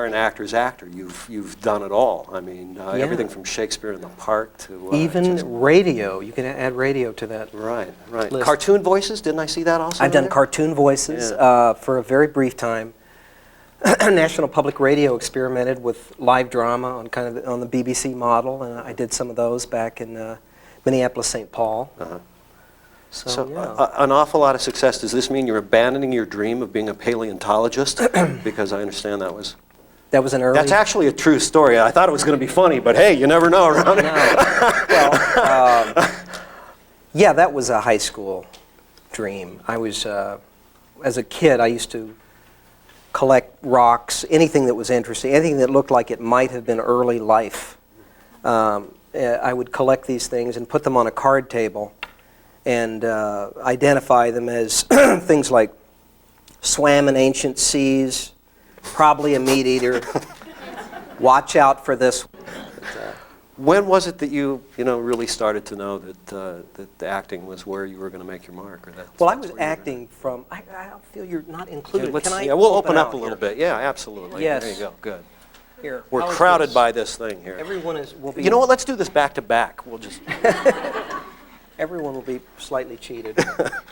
are an actor's actor. You've done it all. I mean, everything from Shakespeare in the Park to even radio. You can add radio to that. Right, right. List. Cartoon voices. Didn't I see that also? I've done cartoon voices for a very brief time. National Public Radio experimented with live drama on on the BBC model, and I did some of those back in Minneapolis, St. Paul. So yeah. An awful lot of success. Does this mean you're abandoning your dream of being a paleontologist? Because I understand that was an early... That's actually a true story. I thought it was going to be funny, but hey, you never know around here. Well, yeah, that was a high school dream. I was, as a kid, I used to collect rocks, anything that was interesting, anything that looked like it might have been early life. I would collect these things and put them on a card table and identify them as things like swam in ancient seas, probably a meat eater, watch out for this. When was it that you really started to know that that the acting was where you were going to make your mark? Or that well, I was acting from, I feel you're not included. Yeah, we'll open up a little bit. Yeah, absolutely. Yes. There you go. Good. Here, we're crowded by this thing here. Everyone will be... You know what? Let's do this back to back. We'll just... Everyone will be slightly cheated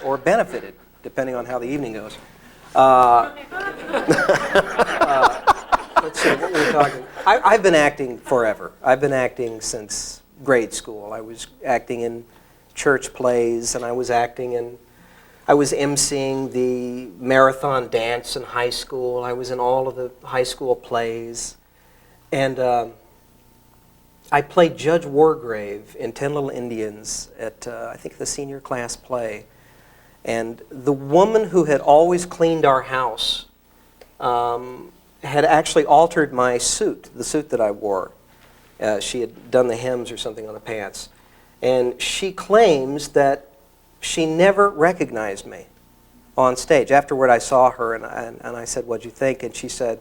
or benefited, depending on how the evening goes. Let's see, what were we talking? I've been acting forever. I've been acting since grade school. I was acting in church plays, and I was emceeing the marathon dance in high school. I was in all of the high school plays. And I played Judge Wargrave in 10 Little Indians at, I think, the senior class play. And the woman who had always cleaned our house had actually altered my suit, the suit that I wore. She had done the hems or something on the pants. And she claims that she never recognized me on stage. Afterward, I saw her, and I said, "What'd you think?" And she said,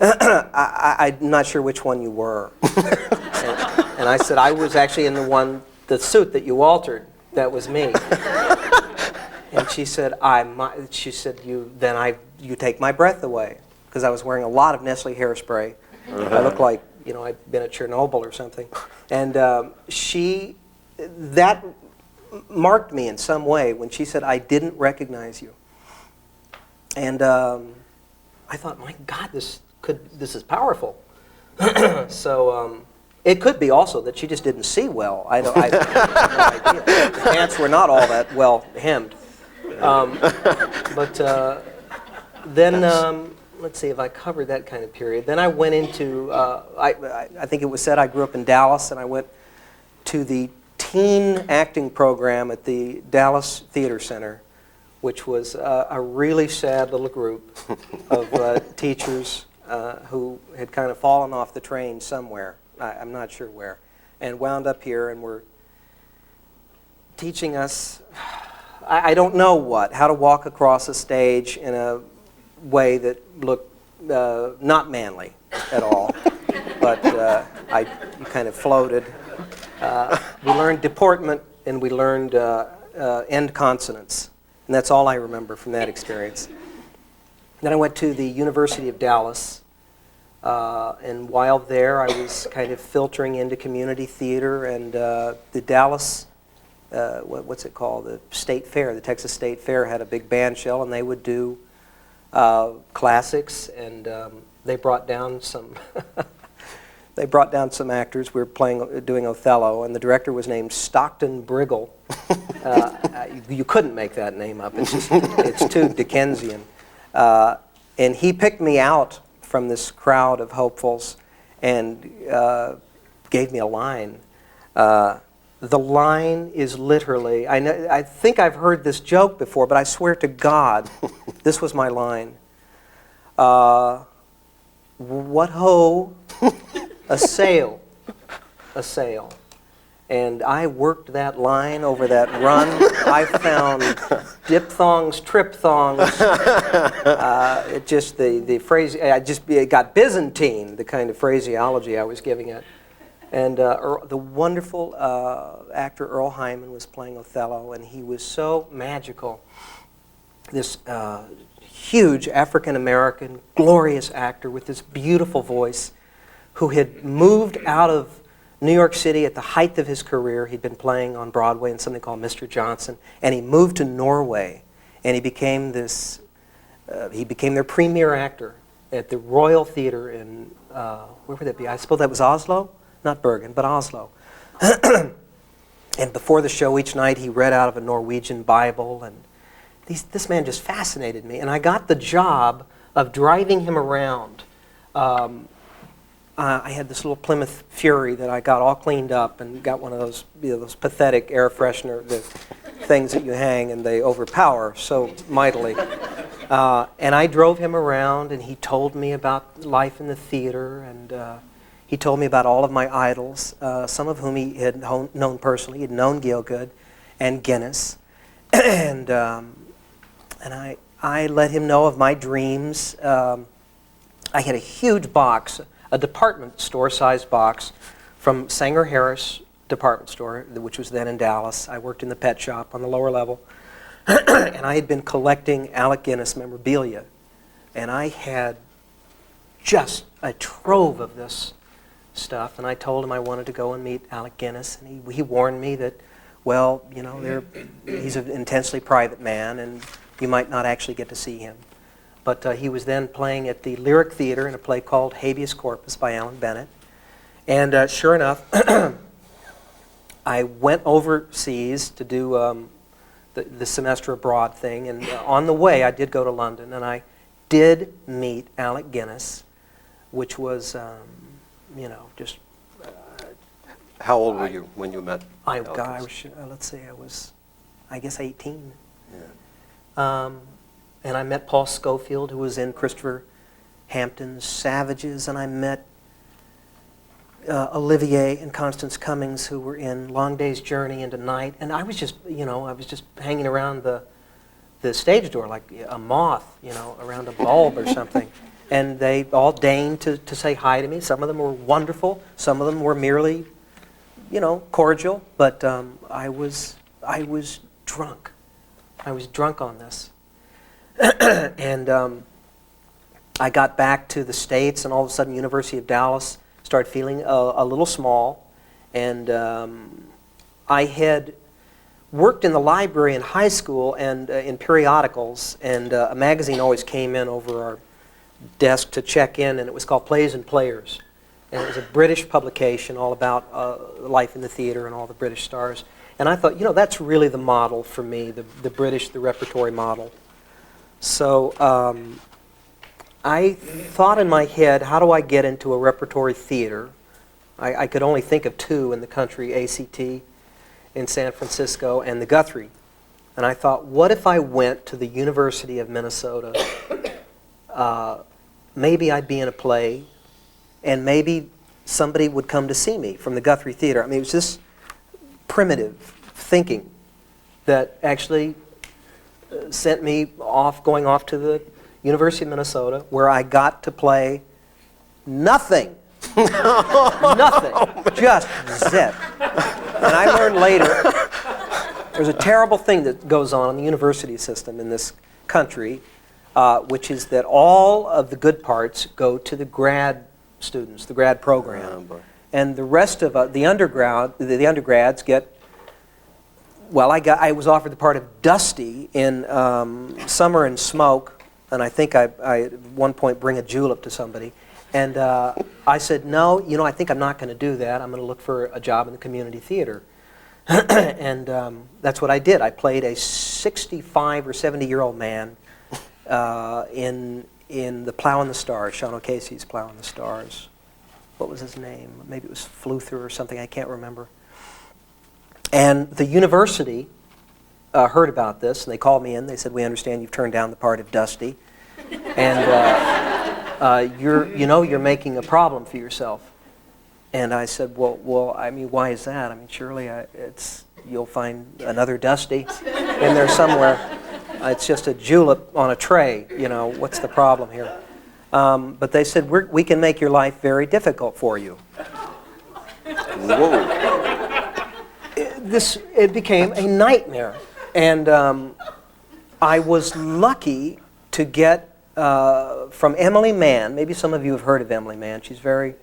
I'm not sure which one you were. and I said, I was actually in the suit that you altered. That was me. And she said, you take my breath away. Because I was wearing a lot of Nestle hairspray. I looked like, I'd been at Chernobyl or something. And that marked me in some way when she said, I didn't recognize you. And I thought, my God, this is powerful. So it could be also that she just didn't see well. I have no idea. The pants were not all that well hemmed. Then let's see if I covered that kind of period. Then I went into, I think it was said I grew up in Dallas, and I went to the teen acting program at the Dallas Theater Center, which was a really sad little group of teachers who had kind of fallen off the train somewhere, I'm not sure where, and wound up here and were teaching us, I don't know what, how to walk across a stage in a way that looked not manly at all, but you kind of floated. We learned deportment, and we learned end consonants, and that's all I remember from that experience. Then I went to the University of Dallas, and while there I was kind of filtering into community theater, and the Dallas, what's it called, the State Fair, the Texas State Fair had a big band shell, and they would do classics, and they brought down some actors. We were doing Othello, and the director was named Stockton Briggle. You couldn't make that name up. It's too Dickensian. And he picked me out from this crowd of hopefuls and gave me a line. The line is literally, I think I've heard this joke before, but I swear to God, this was my line. What ho, a sail, a sail. And I worked that line over that run. I found diphthongs, triphthongs. It just, the phrase, it got Byzantine, the kind of phraseology I was giving it. And the wonderful actor Earl Hyman was playing Othello, and he was so magical. this huge African-American, glorious actor with this beautiful voice who had moved out of New York City at the height of his career. He'd been playing on Broadway in something called Mr. Johnson, and he moved to Norway, and he became this, he became their premier actor at the Royal Theater in, where would that be? I suppose that was Oslo? Not Bergen, but Oslo. And before the show each night, he read out of a Norwegian Bible, and this man just fascinated me. And I got the job of driving him around. I had this little Plymouth Fury that I got all cleaned up and got one of those, those pathetic air freshener things that you hang and they overpower so mightily. And I drove him around, and he told me about life in the theater, and he told me about all of my idols, some of whom he had known personally. He had known Gielgud and Guinness. And I let him know of my dreams. I had a huge box, a department store-sized box from Sanger Harris department store, which was then in Dallas. I worked in the pet shop on the lower level. And I had been collecting Alec Guinness memorabilia. And I had just a trove of this stuff. And I told him I wanted to go and meet Alec Guinness. And he warned me that, well, you know, he's an intensely private man, and you might not actually get to see him. But he was then playing at the Lyric Theater in a play called Habeas Corpus by Alan Bennett. And sure enough, I went overseas to do the semester abroad thing. And on the way, I did go to London, and I did meet Alec Guinness, which was, you know, just... How old were you when you met Alec Guinness? Let's see, I was, I guess, 18. Yeah. And I met Paul Schofield, who was in Christopher Hampton's Savages, and I met Olivier and Constance Cummings, who were in Long Day's Journey into Night. And I was just, you know, I was just hanging around the stage door like a moth, you know, around a bulb or something. And they all deigned to say hi to me. Some of them were wonderful. Some of them were merely, you know, cordial. But I was drunk. I was drunk on this. And I got back to the States, and all of a sudden, University of Dallas started feeling a little small. And I had worked in the library in high school and in periodicals, and a magazine always came in over our desk to check in, and it was called Plays and Players. And it was a British publication all about life in the theater and all the British stars. And I thought, you know, that's really the model for me, the British, the repertory model. So I thought in my head, how do I get into a repertory theater? I could only think of two in the country, ACT in San Francisco and the Guthrie. And I thought, what if I went to the University of Minnesota? Maybe I'd be in a play, and maybe somebody would come to see me from the Guthrie Theater. I mean, it was just primitive thinking that actually sent me off, going off to the University of Minnesota, where I got to play nothing. Nothing. Just zip. And I learned later, there's a terrible thing that goes on in the university system in this country, which is that all of the good parts go to the grad students, the grad program. And the rest of the undergrads get, well, I was offered the part of Dusty in Summer and Smoke, and I think I at one point bring a julep to somebody. And I said, no, you know, I think I'm not going to do that. I'm going to look for a job in the community theater. And that's what I did. I played a 65 or 70-year-old man in The Plow and the Stars, Sean O'Casey's Plow and the Stars. What was his name? Maybe it was Fluther or something. I can't remember. And the university heard about this, and they called me in. They said, we understand you've turned down the part of Dusty. And you're making a problem for yourself. And I said, well, I mean, why is that? I mean, surely you'll find another Dusty in there somewhere. It's just a julep on a tray, you know, what's the problem here? But they said, we can make your life very difficult for you. Whoa. It became a nightmare. And I was lucky to get from Emily Mann. Maybe some of you have heard of Emily Mann. She's very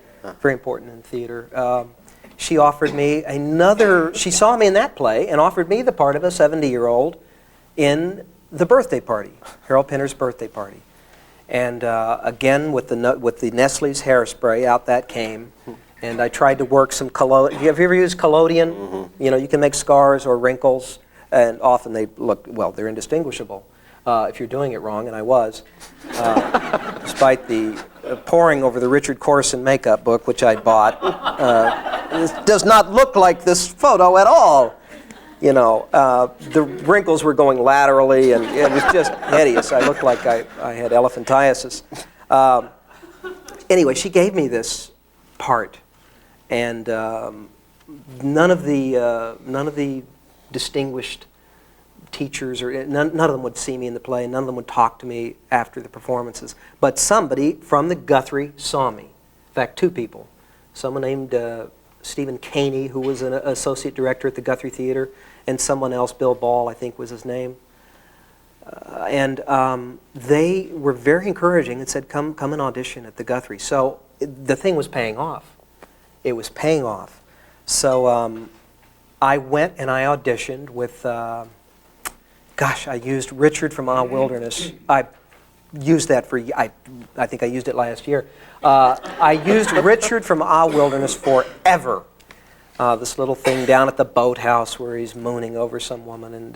important in theater. She offered me she saw me in that play and offered me the part of a 70-year-old in The Birthday Party, Harold Pinter's Birthday Party. And again, with the Nestle's hairspray, out that came. And I tried to work some collodion. Have you ever used collodion? Mm-hmm. You know, you can make scars or wrinkles, and often they look, well, they're indistinguishable if you're doing it wrong, and I was. Despite the poring over the Richard Corson makeup book, which I bought. It does not look like this photo at all. You know, the wrinkles were going laterally, and it was just hideous. I looked like I had elephantiasis. Anyway, she gave me this part, and none of the distinguished teachers or none of them would see me in the play. None of them would talk to me after the performances. But somebody from the Guthrie saw me. In fact, two people. Someone named Stephen Caney, who was an associate director at the Guthrie Theater, and someone else, Bill Ball, I think was his name. And they were very encouraging and said, come and audition at the Guthrie. So the thing was paying off. It was paying off. So I went and I auditioned with, I used Richard from Ah Wilderness. I used that for, I think I used it last year. I used Richard from Ah Wilderness forever. This little thing down at the boathouse where he's mooning over some woman,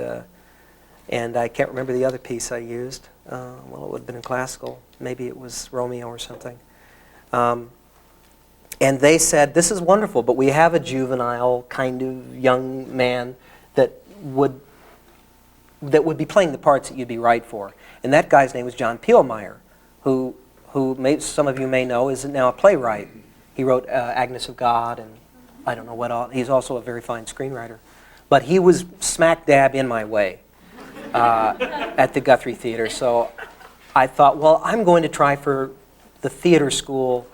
and I can't remember the other piece I used. Well, it would have been in classical. Maybe it was Romeo or something. And they said, this is wonderful, but we have a juvenile kind of young man that would be playing the parts that you'd be right for. And that guy's name was John Peelmeyer, who some of you may know is now a playwright. He wrote Agnes of God and I don't know what all. He's also a very fine screenwriter. But he was smack dab in my way at the Guthrie Theater. So I thought, well, I'm going to try for the theater school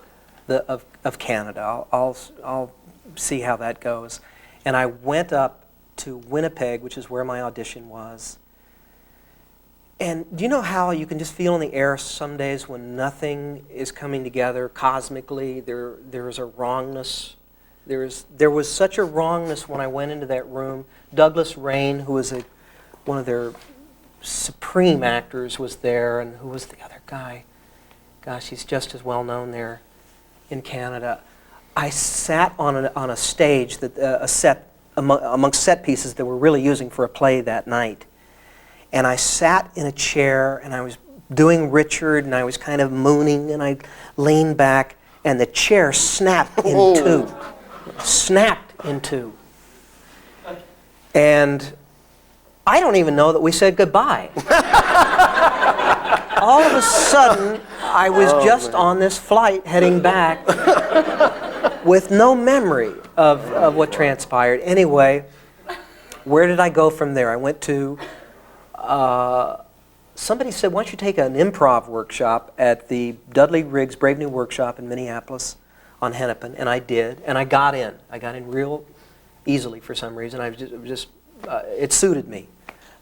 of Canada. I'll see how that goes. And I went up to Winnipeg, which is where my audition was. And do you know how you can just feel in the air some days when nothing is coming together cosmically? There is a wrongness. There was such a wrongness when I went into that room. Douglas Rain, who was one of their supreme actors, was there, and who was the other guy? Gosh, he's just as well known there in Canada. I sat on a stage, a set amongst set pieces that we're really using for a play that night. And I sat in a chair, and I was doing Richard, and I was kind of mooning, and I leaned back, and the chair snapped in two. Snapped in two. And I don't even know that we said goodbye. All of a sudden, I was just on this flight heading back with no memory of what transpired. Anyway, where did I go from there? I went to, somebody said, why don't you take an improv workshop at the Dudley Riggs Brave New Workshop in Minneapolis on Hennepin, and I did, and I got in. I got in real easily for some reason. It suited me.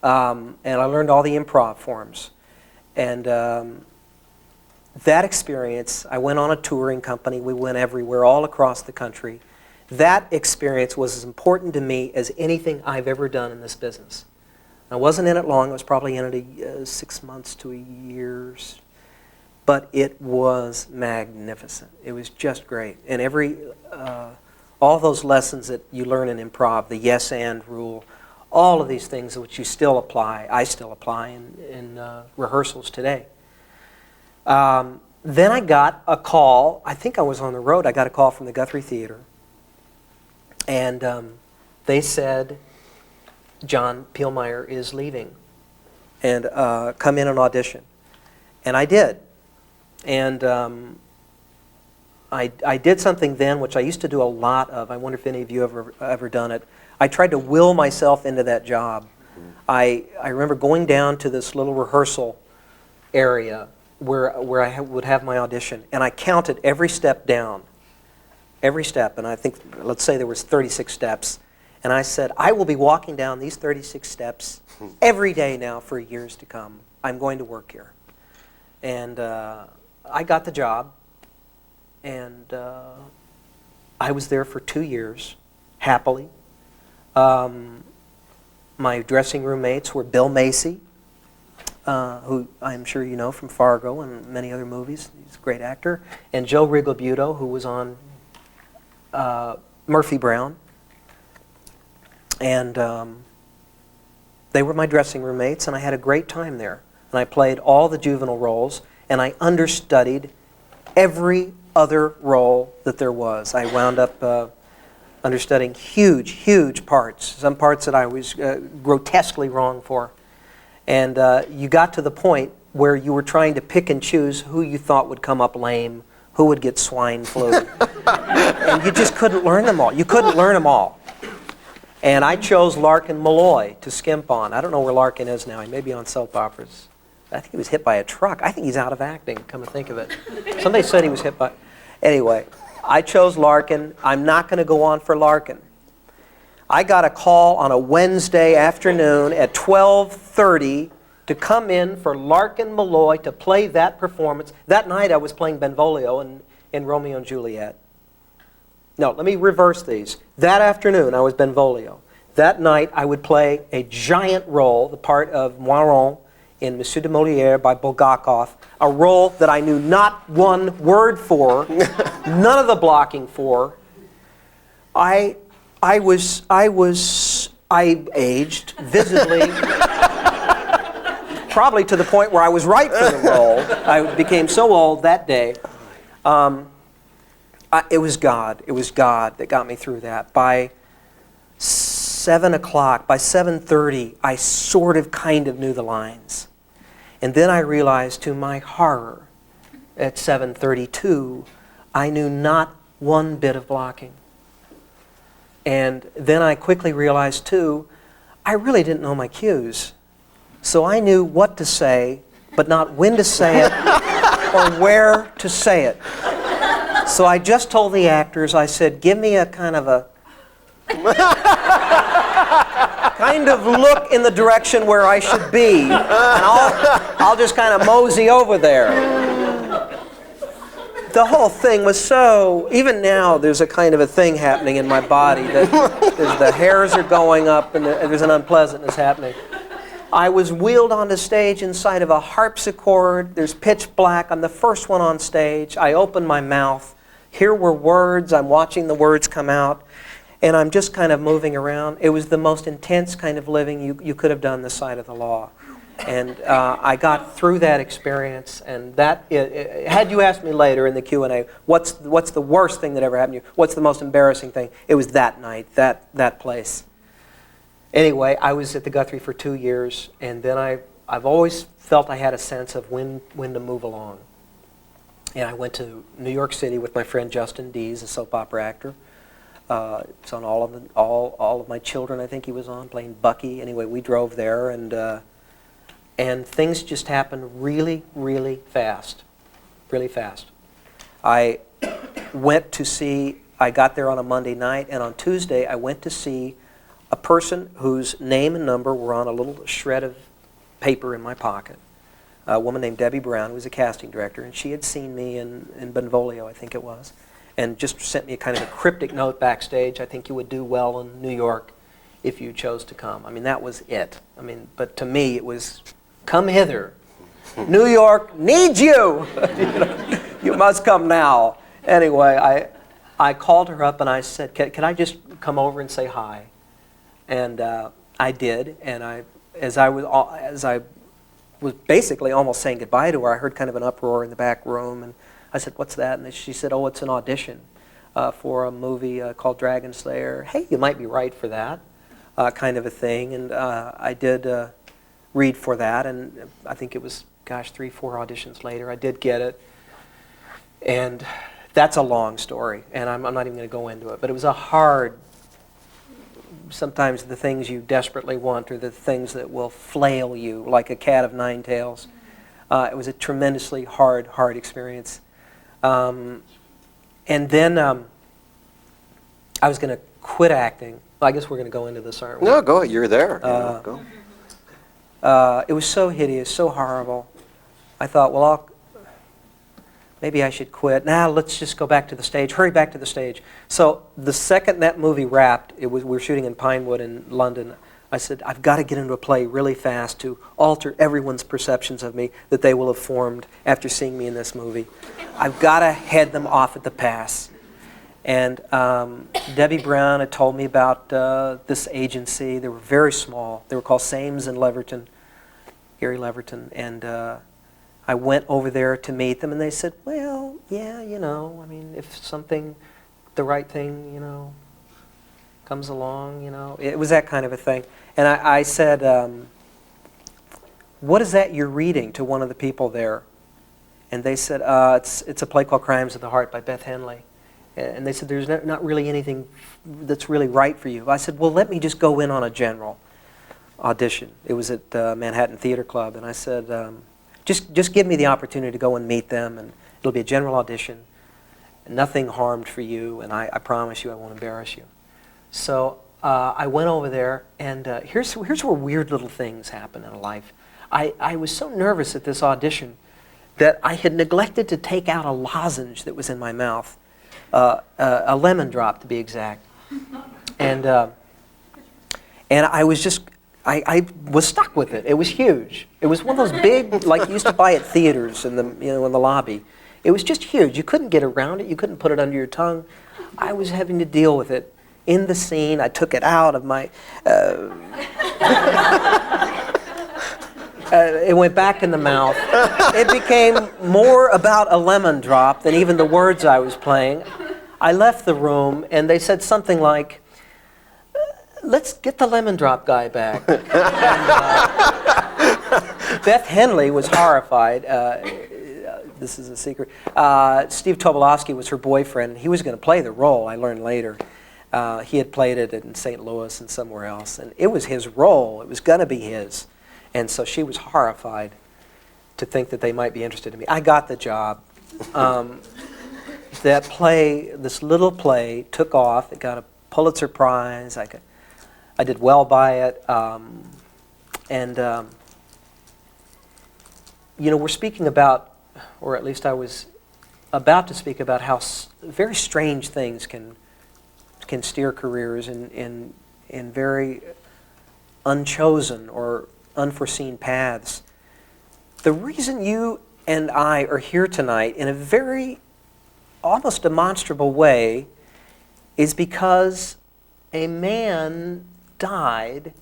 And I learned all the improv forms. And that experience, I went on a touring company. We went everywhere, all across the country. That experience was as important to me as anything I've ever done in this business. I wasn't in it long. I was probably in it 6 months to a year. But it was magnificent. It was just great. And all those lessons that you learn in improv, the yes and rule, all of these things which you still apply, I still apply in rehearsals today. Then I got a call. I think I was on the road. I got a call from the Guthrie Theater. And they said, John Peelmeyer is leaving. And come in and audition. And I did. And I did something then which I used to do a lot of. I wonder if any of you have ever done it. I tried to will myself into that job. I remember going down to this little rehearsal area where I would have my audition, and I counted every step down. Every step, and I think, let's say there was 36 steps, And I said, I will be walking down these 36 steps every day now for years to come. I'm going to work here. And I got the job, and I was there for 2 years, happily. My dressing room mates were Bill Macy, who I'm sure you know from Fargo and many other movies. He's a great actor. And Joe Rigobuto, who was on Murphy Brown. And they were my dressing room mates, and I had a great time there. And I played all the juvenile roles, and I understudied every other role that there was. I wound up understudying huge, huge parts, some parts that I was grotesquely wrong for. And you got to the point where you were trying to pick and choose who you thought would come up lame, who would get swine flu. And you just couldn't learn them all. You couldn't learn them all. And I chose Larkin Malloy to skimp on. I don't know where Larkin is now. He may be on soap operas. I think he was hit by a truck. I think he's out of acting, come to think of it. Somebody said he was hit by... Anyway, I chose Larkin. I'm not going to go on for Larkin. I got a call on a Wednesday afternoon at 12:30 to come in for Larkin Malloy to play that performance. That night I was playing Benvolio in Romeo and Juliet. No, let me reverse these. That afternoon I was Benvolio. That night I would play a giant role, the part of Moiron in Monsieur de Molière by Bulgakov, a role that I knew not one word for, none of the blocking for. I aged visibly, probably to the point where I was right for the role. I became so old that day. It was God that got me through that. By 7 o'clock, by 7:30, I sort of kind of knew the lines. And then I realized, to my horror, at 7:32, I knew not one bit of blocking. And then I quickly realized, too, I really didn't know my cues. So I knew what to say, but not when to say it or where to say it. So I just told the actors, I said, give me a kind of look in the direction where I should be, and I'll just kind of mosey over there. The whole thing was so, even now there's a kind of a thing happening in my body that the hairs are going up and there's an unpleasantness happening. I was wheeled onto stage inside of a harpsichord. There's pitch black. I'm the first one on stage. I open my mouth. Here were words. I'm watching the words come out. And I'm just kind of moving around. It was the most intense kind of living you could have done this side of the law. And I got through that experience. And that, had you asked me later in the Q&A, what's the worst thing that ever happened to you? What's the most embarrassing thing? It was that night, that place. Anyway, I was at the Guthrie for 2 years, and then I've always felt I had a sense of when to move along. And I went to New York City with my friend Justin Dees, a soap opera actor. It's on all of my children. I think he was on playing Bucky. Anyway, we drove there, and things just happened really, really fast, really fast. I got there on a Monday night, and on Tuesday I went to see a person whose name and number were on a little shred of paper in my pocket. A woman named Debbie Brown, who was a casting director, and she had seen me in Benvolio, I think it was, and just sent me a kind of a cryptic note backstage. I think you would do well in New York if you chose to come. I mean, that was it. I mean, but to me it was, come hither. New York needs you. You must come now. Anyway, I called her up and I said, can I just come over and say hi? And I did, and as I was basically almost saying goodbye to her, I heard kind of an uproar in the back room, and I said, what's that? And she said, oh, it's an audition for a movie called Dragon Slayer. Hey, you might be right for that, kind of a thing. And I did read for that, and I think it was, 3, 4 auditions later, I did get it. And that's a long story, and I'm not even going to go into it, but it was a hard, sometimes the things you desperately want are the things that will flail you like a cat of 9 tails. It was a tremendously hard experience. And then I was going to quit acting Well, I guess we're going to go into this, aren't we? No, go. You're there. You know, go. It was so hideous, so horrible. I thought, well, maybe I should quit. Now let's just go back to the stage. Hurry back to the stage. So the second that movie wrapped, we were shooting in Pinewood in London. I said, I've got to get into a play really fast to alter everyone's perceptions of me that they will have formed after seeing me in this movie. I've got to head them off at the pass. And Debbie Brown had told me about this agency. They were very small. They were called Sames and Leverton, Gary Leverton. And I went over there to meet them, and they said, well, yeah, you know, I mean, if something, the right thing, you know, comes along, you know. It was that kind of a thing. And I said, what is that you're reading, to one of the people there? And they said, it's a play called Crimes of the Heart by Beth Henley. And they said, there's not really anything that's really right for you. I said, well, let me just go in on a general audition. It was at Manhattan Theater Club. And I said, just give me the opportunity to go and meet them, and it'll be a general audition. Nothing harmed for you, and I promise you I won't embarrass you. So I went over there, and here's where weird little things happen in life. I was so nervous at this audition that I had neglected to take out a lozenge that was in my mouth, a lemon drop to be exact. And I was just, I was stuck with it. It was huge. It was one of those big, like you used to buy at theaters in the, in the lobby. It was just huge. You couldn't get around it. You couldn't put it under your tongue. I was having to deal with it. In the scene, I took it out of my... it went back in the mouth. It became more about a lemon drop than even the words I was playing. I left the room, and they said something like, let's get the lemon drop guy back. And, Beth Henley was horrified. This is a secret. Steve Tobolowsky was her boyfriend. He was going to play the role, I learned later. He had played it in St. Louis and somewhere else. And it was his role. It was going to be his. And so she was horrified to think that they might be interested in me. I got the job. That play, this little play, took off. It got a Pulitzer Prize. I did well by it. We're speaking about, or at least I was about to speak about, how very strange things can steer careers in very unchosen or unforeseen paths. The reason you and I are here tonight in a very almost demonstrable way is because a man died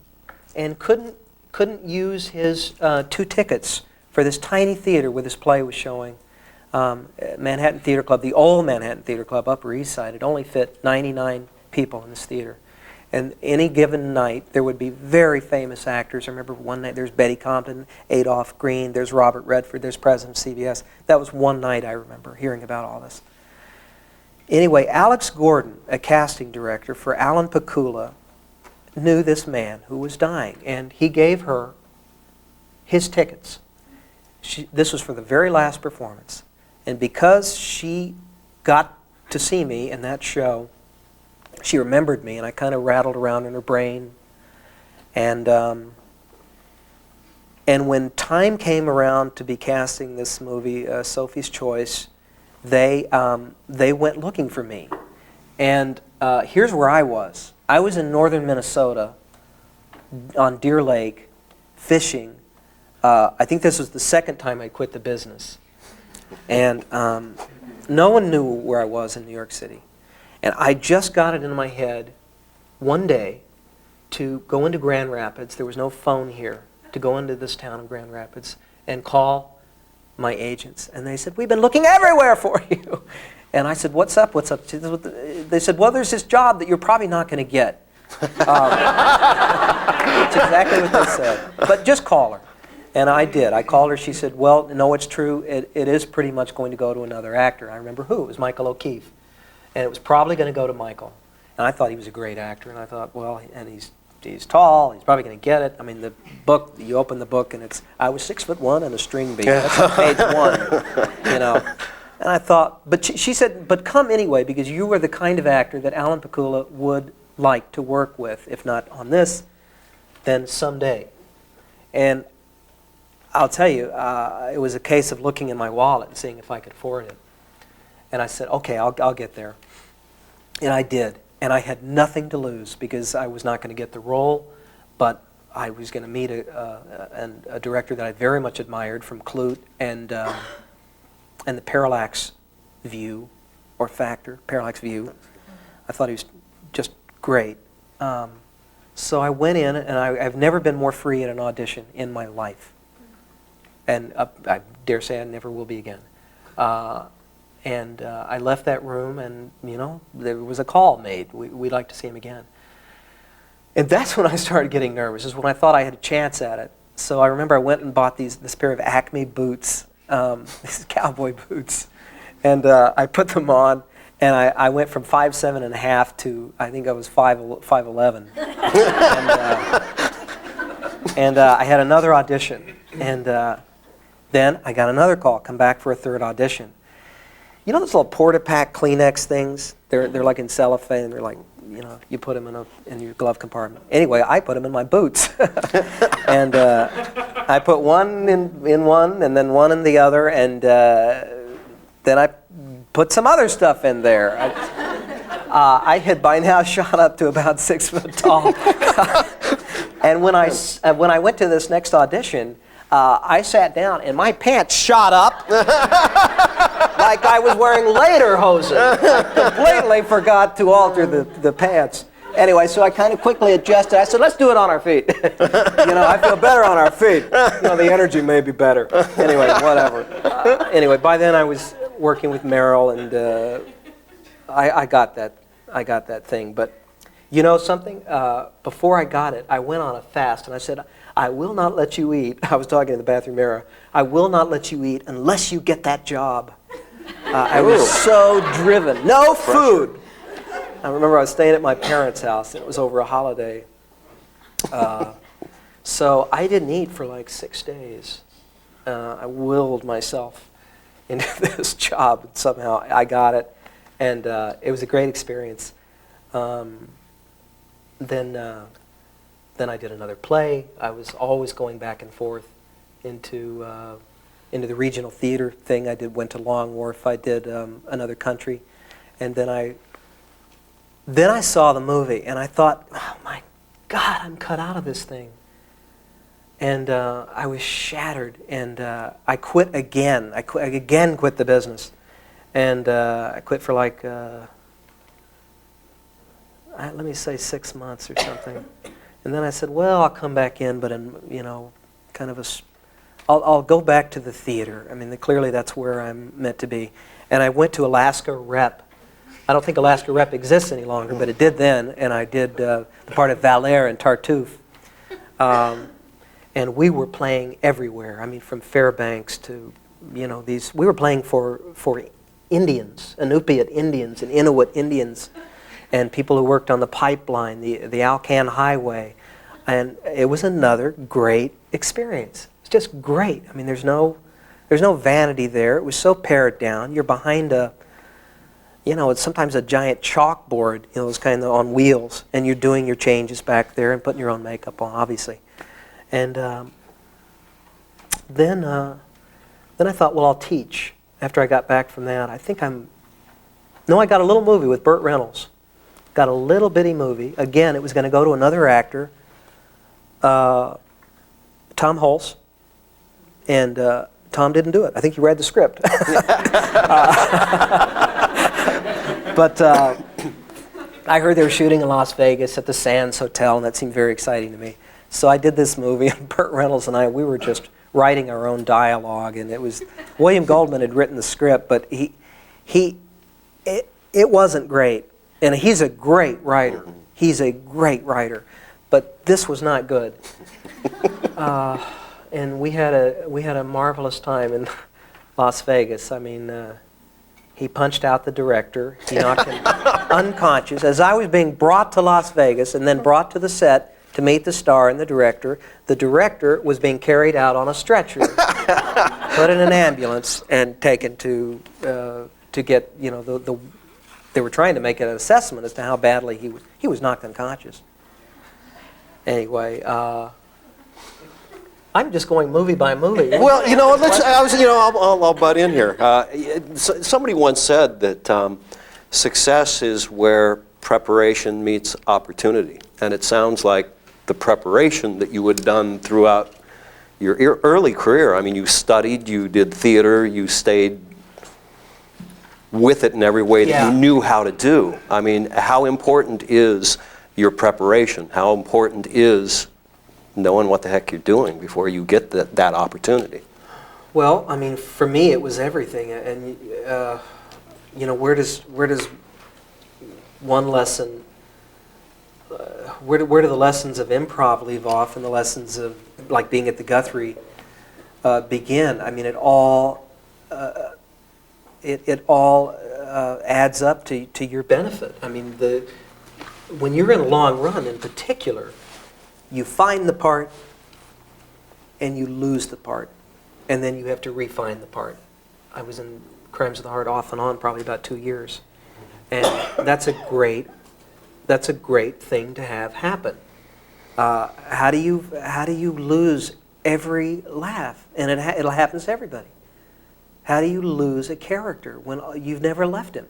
and couldn't use his 2 tickets for this tiny theater where this play was showing. Manhattan Theater Club, the old Manhattan Theater Club, Upper East Side, it only fit 99 people in this theater. And any given night, there would be very famous actors. I remember one night, there's Betty Compton, Adolph Green, there's Robert Redford, there's President of CBS. That was one night I remember hearing about all this. Anyway, Alex Gordon, a casting director for Alan Pakula, knew this man who was dying, and he gave her his tickets. This was for the very last performance. And because she got to see me in that show, she remembered me, and I kind of rattled around in her brain. And when time came around to be casting this movie, Sophie's Choice, they went looking for me. And here's where I was. I was in northern Minnesota on Deer Lake fishing. I think this was the second time I quit the business. And no one knew where I was in New York City. And I just got it in my head one day to go into Grand Rapids. There was no phone here. To go into this town of Grand Rapids and call my agents. And they said, we've been looking everywhere for you. And I said, what's up, what's up? They said, well, there's this job that you're probably not going to get. That's exactly what they said. But just call her. And I did. I called her. She said, well, no, it's true. It is pretty much going to go to another actor. I remember who. It was Michael O'Keefe. And it was probably going to go to Michael. And I thought he was a great actor. And I thought, well, and he's tall. He's probably going to get it. I mean, the book, you open the book, and I was 6'1" and a string bean. That's on page 1, And I thought, but she said, but come anyway, because you are the kind of actor that Alan Pakula would like to work with, if not on this, then someday. And I'll tell you, it was a case of looking in my wallet and seeing if I could afford it. And I said, okay, I'll get there. And I did. And I had nothing to lose because I was not going to get the role, but I was going to meet a director that I very much admired from Clute and the parallax view, or factor, parallax view. I thought he was just great. So I went in, and I've never been more free at an audition in my life. And I dare say I never will be again. And I left that room, and there was a call made. We'd like to see him again. And that's when I started getting nervous. Is when I thought I had a chance at it. So I remember I went and bought this pair of Acme boots, these cowboy boots, and I put them on, and I went from 5'7.5" to I think I was 5'11", and I had another audition, and then I got another call, come back for a third audition. You know those little Porta-Pack Kleenex things? They're like in cellophane. They're like, you put them in your glove compartment. Anyway, I put them in my boots, and I put one in one, and then one in the other, and then I put some other stuff in there. I had by now shot up to about 6 foot tall, and when I went to this next audition, I sat down, and my pants shot up like I was wearing lederhosen. I completely forgot to alter the pants. Anyway, so I kind of quickly adjusted. I said, let's do it on our feet. I feel better on our feet. The energy may be better. Anyway, whatever. Anyway, by then I was working with Merrill, and I got that thing. But you know something? Before I got it, I went on a fast, and I said, I will not let you eat. I was talking in the bathroom mirror. I will not let you eat unless you get that job. I was so driven. No food. I remember I was staying at my parents' house, and it was over a holiday. So I didn't eat for like 6 days. I willed myself into this job, and somehow I got it, and it was a great experience. Then I did another play. I was always going back and forth into the regional theater thing. Went to Long Wharf. I did another country, and then I saw the movie, and I thought, oh my God, I'm cut out of this thing. And I was shattered, and I quit again. I again quit the business, and I quit for like let me say 6 months or something. And then I said, well, I'll come back in, but in, kind of I'll go back to the theater. I mean, clearly that's where I'm meant to be. And I went to Alaska Rep. I don't think Alaska Rep exists any longer, but it did then, and I did the part of Valère in Tartuffe. And we were playing everywhere. I mean, from Fairbanks to, we were playing for Indians, Inupiat Indians and Inuit Indians, and people who worked on the pipeline, the Alcan Highway. And it was another great experience. It's just great. I mean, there's no vanity there. It was so pared down. You're behind it's sometimes a giant chalkboard, it's kind of on wheels, and you're doing your changes back there and putting your own makeup on, obviously. And then I thought, well, I'll teach. After I got back from that, I got a little movie with Burt Reynolds. Got a little bitty movie. Again, it was going to go to another actor, Tom Hulse, and Tom didn't do it. I think he read the script. But I heard they were shooting in Las Vegas at the Sands Hotel, and that seemed very exciting to me. So I did this movie, and Burt Reynolds and we were just writing our own dialogue, and it was William Goldman had written the script, but it wasn't great. And he's a great writer. He's a great writer, but this was not good. And we had a marvelous time in Las Vegas. I mean, he punched out the director. He knocked him unconscious. As I was being brought to Las Vegas and then brought to the set to meet the star and the director was being carried out on a stretcher, put in an ambulance, and taken to get they were trying to make an assessment as to how badly he was knocked unconscious. Anyway, I'm just going movie by movie. Well, I'll butt in here. Somebody once said that success is where preparation meets opportunity, and it sounds like the preparation that you had done throughout your early career. I mean, you studied, you did theater, you stayed with it in every way that you knew how to do. I mean, how important is your preparation? How important is knowing what the heck you're doing before you get that opportunity? Well, I mean, for me, it was everything. And where does one lesson, where do the lessons of improv leave off, and the lessons of like being at the Guthrie begin? I mean, it all adds up to your benefit. I mean, when you're in a long run, in particular, you find the part and you lose the part, and then you have to refine the part. I was in Crimes of the Heart off and on probably about 2 years, and that's a great thing to have happen. How do you lose every laugh? And it happens to everybody. How do you lose a character when you've never left him?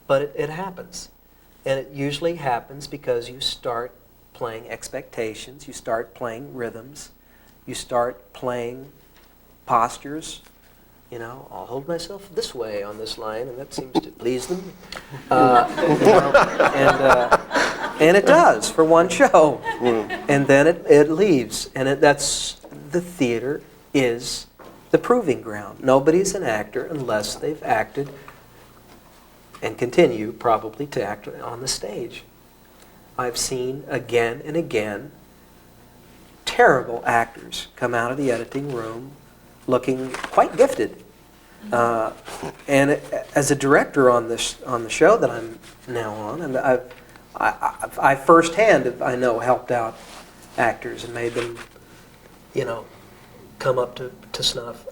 But it happens, and it usually happens because you start playing expectations, you start playing rhythms, you start playing postures. I'll hold myself this way on this line, and that seems to please them. And it does for one show, and then it leaves. And that's the theater is the proving ground. Nobody's an actor unless they've acted and continue probably to act on the stage. I've seen again and again terrible actors come out of the editing room looking quite gifted. And as a director on the show that I'm now on, and I firsthand, I know, helped out actors and made them, come up to snuff.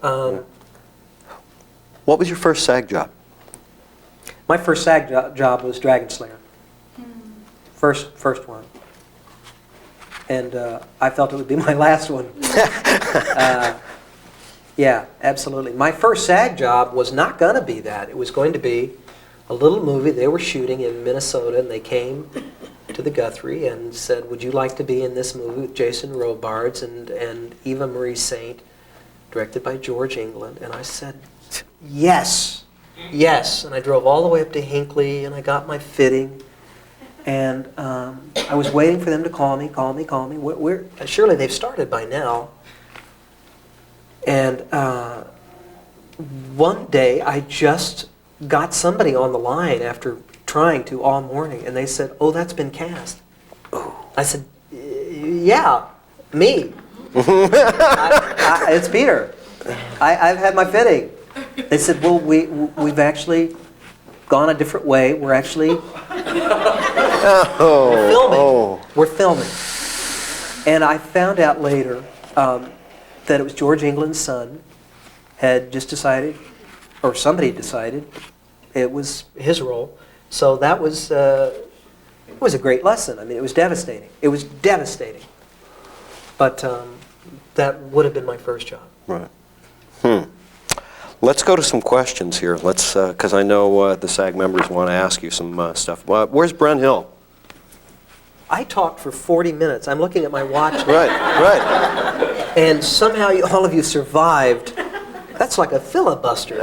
What was your first SAG job? My first SAG job was Dragon Slayer. First one. And I felt it would be my last one. Yeah, absolutely. My first SAG job was not going to be that. It was going to be a little movie they were shooting in Minnesota, and they came to the Guthrie and said, would you like to be in this movie with Jason Robards and Eva Marie Saint, directed by George England? And I said, yes, yes. And I drove all the way up to Hinckley, and I got my fitting. And I was waiting for them to call me. Surely they've started by now. And one day I just got somebody on the line after trying to all morning, and they said, oh, that's been cast. I said, yeah, me. It's Peter. I've had my fitting. They said, well, we've actually gone a different way. We're actually filming. We're filming. And I found out later that it was George England's son had just decided, or somebody decided, it was his role. So that was it was a great lesson. I mean, it was devastating. It was devastating. But that would have been my first job. Right. Let's go to some questions here. Let's, because I know the SAG members want to ask you some stuff. Where's Brent Hill? I talked for 40 minutes. I'm looking at my watch now. Right. And somehow all of you survived. That's like a filibuster.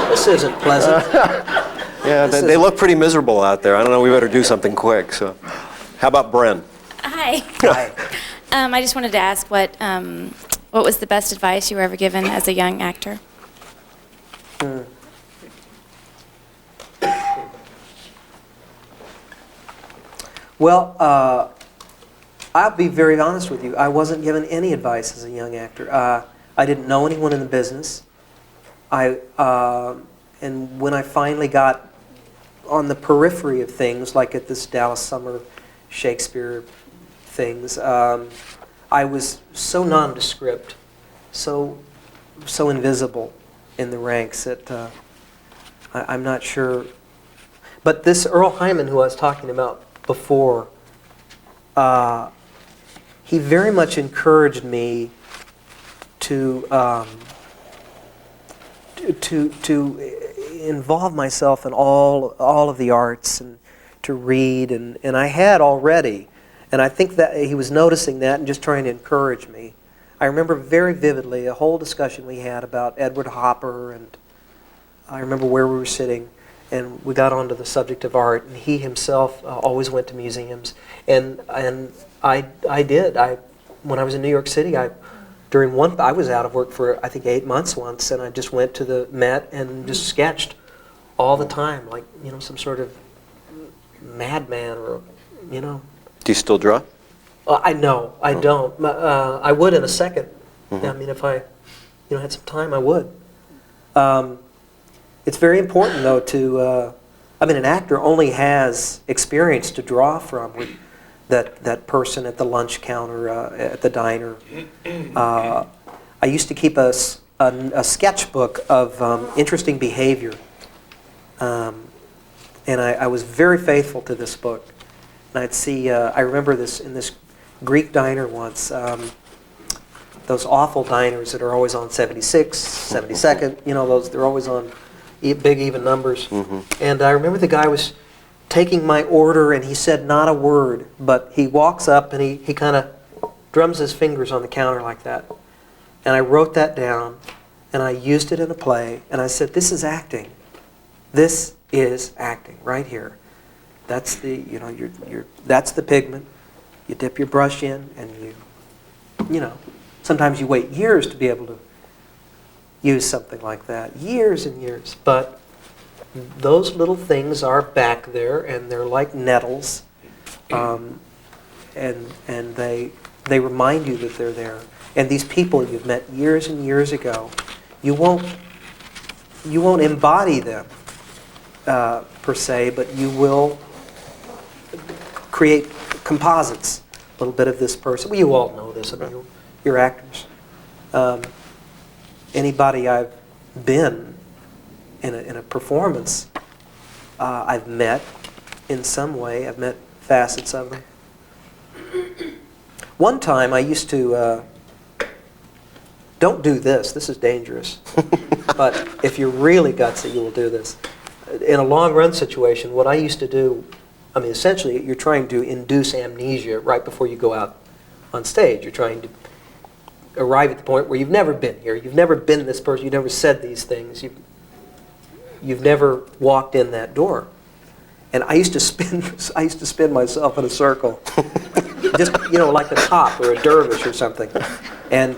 This isn't pleasant. Yeah, they look pretty miserable out there. I don't know, we better do something quick. So, how about Bren? Hi. Hi. I just wanted to ask what was the best advice you were ever given as a young actor? Well, I'll be very honest with you. I wasn't given any advice as a young actor. I didn't know anyone in the business. And when I finally got on the periphery of things, like at this Dallas Summer Shakespeare things, I was so nondescript, so invisible in the ranks that I'm not sure But this Earl Hyman, who I was talking about before, he very much encouraged me to involve myself in all of the arts and to read, and I had already, and I think that he was noticing that and just trying to encourage me. I remember very vividly a whole discussion we had about Edward Hopper, and I remember where we were sitting, and we got onto the subject of art, and he himself always went to museums, and I did. When I was in New York City, I was out of work for I think 8 months once, and I just went to the Met and just sketched all the time, like some sort of madman, or Do you still draw? I don't. I would in a second. I mean, if I had some time, I would. It's very important, though, to, an actor only has experience to draw from with that person at the lunch counter, at the diner. I used to keep a sketchbook of interesting behavior. And I was very faithful to this book. And I'd see, I remember this in this Greek diner once, those awful diners that are always on 76, 72nd, they're always on big even numbers. And I remember the guy was taking my order, and he said not a word, but he walks up and he kind of drums his fingers on the counter like that. And I wrote that down, and I used it in a play, and I said, this is acting. This is acting right here. That's the, that's the pigment. You dip your brush in, and sometimes you wait years to be able to use something like that. Years and years. But those little things are back there, and they're like nettles, and they remind you that they're there. And these people you've met years and years ago, you won't embody them per se, but you will create composites. A little bit of this person. Well, you all know this. I mean, you're actors. Anybody I've been in a performance, I've met in some way. I've met facets of them. One time I used to, don't do this, this is dangerous, but if you're really gutsy, you will do this. In a long run situation, what I used to do, essentially you're trying to induce amnesia right before you go out on stage. You're trying to arrive at the point where you've never been here, you've never been this person, you've never said these things, you've never walked in that door. And I used to spin myself in a circle, just like a top or a dervish or something. And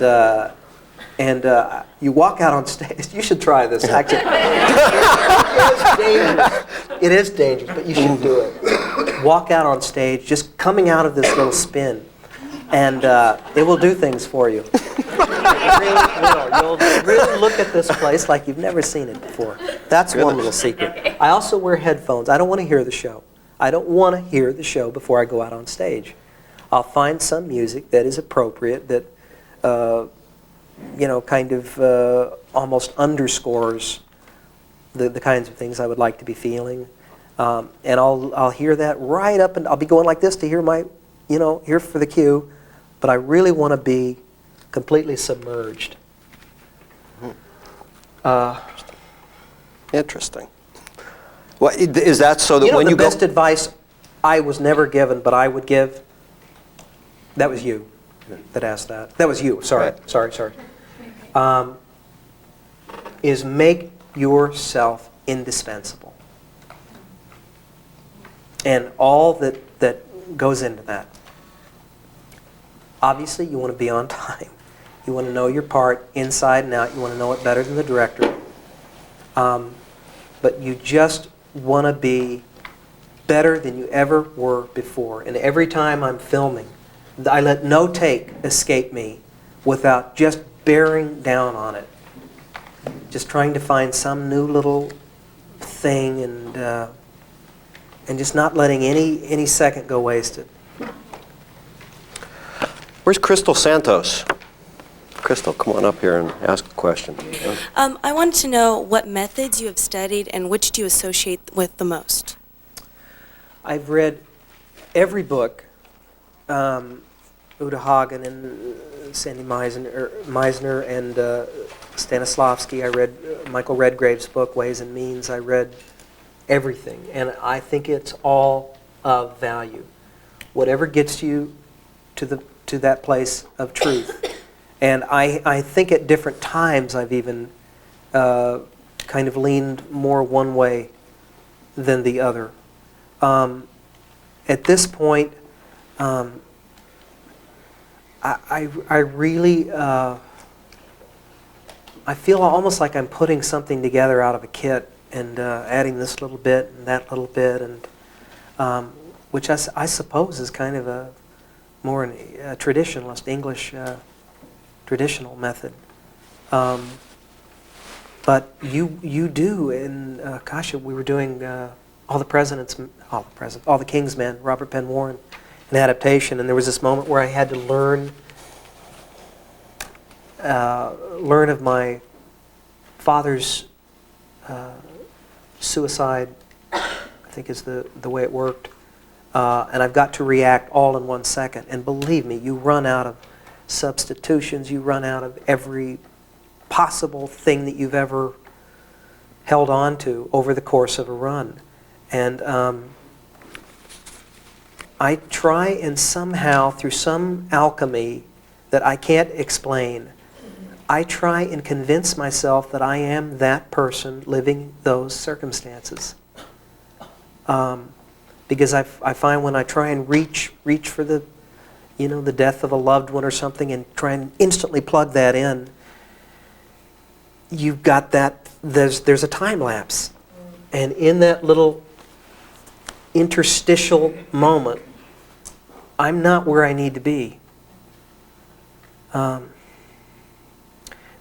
you walk out on stage. You should try this. Actually, it is dangerous. It is dangerous, but you should do it. Walk out on stage, just coming out of this little spin, and it will do things for you. It really will. You'll really look at this place like you've never seen it before. That's one little secret. I also wear headphones. I don't want to hear the show. I don't want to hear the show before I go out on stage. I'll find some music that is appropriate, that kind of almost underscores the kinds of things I would like to be feeling, and I'll hear that right up, and I'll be going like this to hear my, hear for the cue, but I really want to be completely submerged. Interesting. Well, is that so that when you go... the best advice I was never given, but I would give, that was you that asked that. That was you, sorry, Right. sorry. Is make yourself indispensable. And all that goes into that. Obviously, you want to be on time. You want to know your part inside and out. You want to know it better than the director. But you just want to be better than you ever were before. And every time I'm filming, I let no take escape me without just bearing down on it. Just trying to find some new little thing, and just not letting any second go wasted. Where's Crystal Santos? Crystal, come on up here and ask a question. I wanted to know what methods you have studied and which do you associate with the most? I've read every book, Uta Hagen and Sandy Meisner and Stanislavski. I read Michael Redgrave's book, Ways and Means. I read everything, and I think it's all of value. Whatever gets you to that place of truth. And I think at different times I've even kind of leaned more one way than the other. At this point, I really, I feel almost like I'm putting something together out of a kit and adding this little bit and that little bit, and which I suppose is kind of a more a traditionalist, English traditional method. But you do, and gosh, we were doing all the King's Men, Robert Penn Warren, an adaptation, and there was this moment where I had to learn of my father's suicide, I think is the way it worked, and I've got to react all in 1 second. And believe me, you run out of substitutions, you run out of every possible thing that you've ever held on to over the course of a run. And I try and somehow, through some alchemy that I can't explain, I try and convince myself that I am that person living those circumstances. Because I find when I try and reach for the death of a loved one or something and try and instantly plug that in, you've got that, there's a time lapse. And in that little interstitial moment, I'm not where I need to be.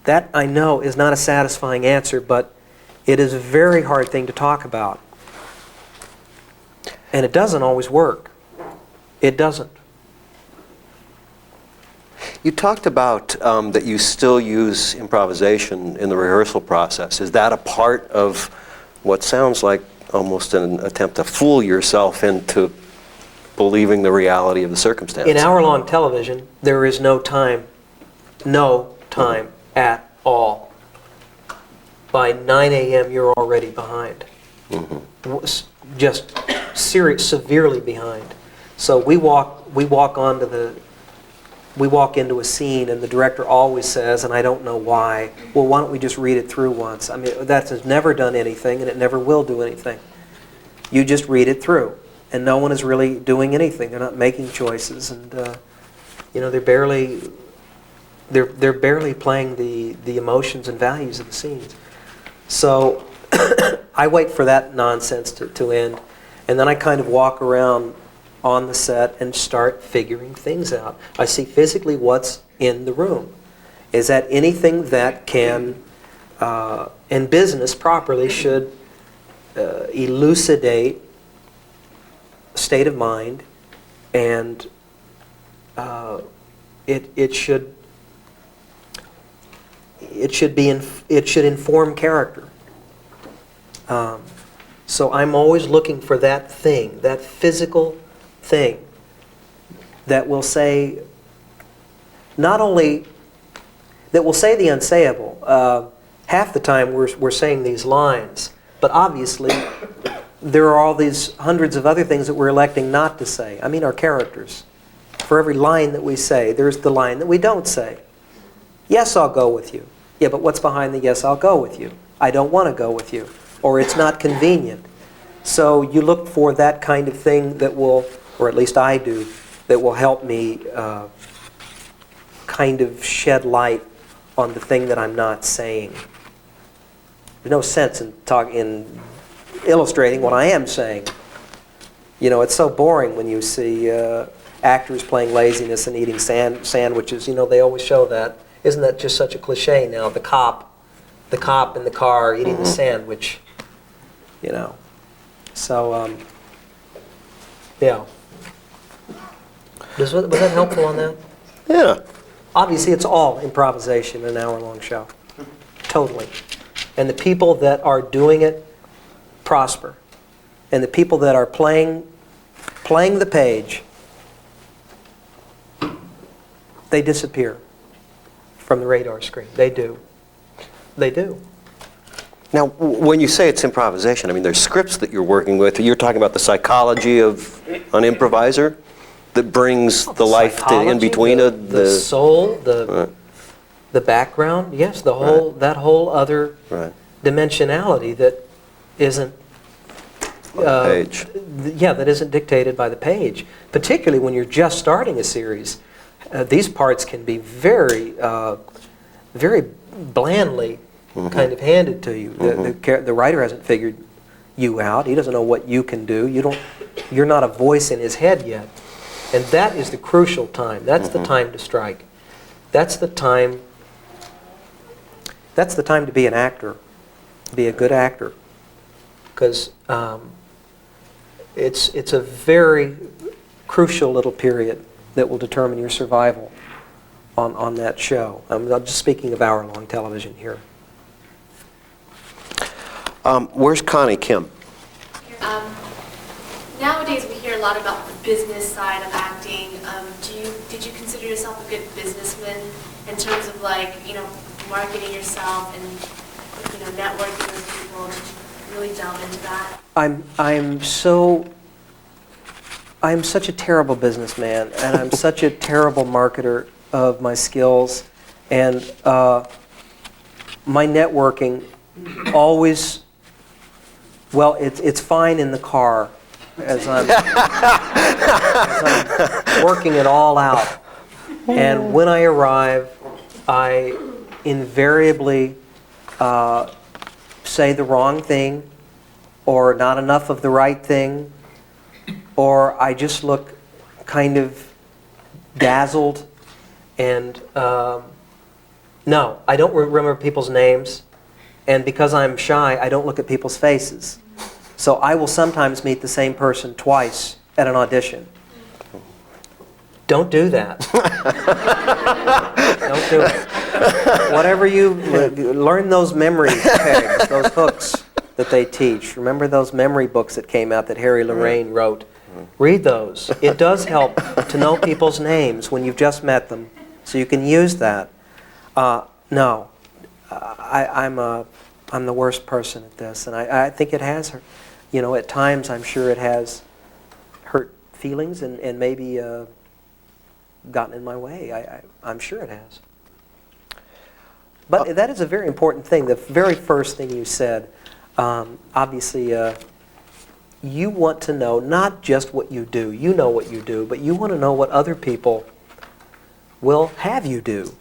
That, I know, is not a satisfying answer, but it is a very hard thing to talk about. And it doesn't always work. It doesn't. You talked about that you still use improvisation in the rehearsal process. Is that a part of what sounds like almost an attempt to fool yourself into believing the reality of the circumstance? In hour-long television, there is no time at all. By 9 a.m., you're already behind. Just severely behind. So we walk into a scene, and the director always says, and I don't know why, well, why don't we just read it through once? I mean, that has never done anything, and it never will do anything. You just read it through, and no one is really doing anything. They're not making choices, and they're barely playing the emotions and values of the scenes. So I wait for that nonsense to end, and then I kind of walk around on the set and start figuring things out. I see physically what's in the room. Is that anything that can, in business properly, should elucidate state of mind, and it should inform character. So I'm always looking for that thing, that physical thing that will say, not only that will say the unsayable. Half the time we're saying these lines, but obviously there are all these hundreds of other things that we're electing not to say. I mean, our characters. For every line that we say, there's the line that we don't say. Yes, I'll go with you. Yeah, but what's behind the yes, I'll go with you? I don't want to go with you. Or it's not convenient. So you look for that kind of thing that will, or at least I do, that will help me kind of shed light on the thing that I'm not saying. There's no sense in illustrating what I am saying. It's so boring when you see actors playing laziness and eating sandwiches. They always show that. Isn't that just such a cliche now? The cop in the car eating the sandwich. So, yeah. Was that helpful on that? Yeah. Obviously, it's all improvisation in an hour-long show. Totally. And the people that are doing it prosper. And the people that are playing playing the page, they disappear from the radar screen. They do. They do. Now, when you say it's improvisation, I mean, there's scripts that you're working with. You're talking about the psychology of an improviser that brings the life to in between the soul, the background. Yes, the whole that whole other dimensionality that isn't page. That isn't dictated by the page. Particularly when you're just starting a series, these parts can be very, very blandly kind of handed to you. The writer hasn't figured you out. He doesn't know what you can do. You're not a voice in his head yet. And that is the crucial time. That's the time to strike. That's the time to be an actor, be a good actor. Because it's a very crucial little period that will determine your survival on that show. I'm just speaking of hour-long television here. Where's Connie Kim? Nowadays, we hear a lot about the business side of acting. Did you consider yourself a good businessman in terms of marketing yourself and networking with people? Did you really delve into that? I'm such a terrible businessman, and I'm such a terrible marketer of my skills, and my networking always, well, it's fine in the car as I'm working it all out. And when I arrive, I invariably say the wrong thing, or not enough of the right thing, or I just look kind of dazzled. And no, I don't remember people's names. And because I'm shy, I don't look at people's faces. So I will sometimes meet the same person twice at an audition. Don't do that. Don't do it. Whatever you learn, those memory pegs, those hooks that they teach. Remember those memory books that came out that Harry Lorraine wrote? Read those. It does help to know people's names when you've just met them, so you can use that. No, I'm the worst person at this, and I think it has hurt. At times I'm sure it has hurt feelings and maybe gotten in my way. I'm sure it has. But that is a very important thing. The very first thing you said, obviously, you want to know not just what you do. You know what you do, but you want to know what other people will have you do. Do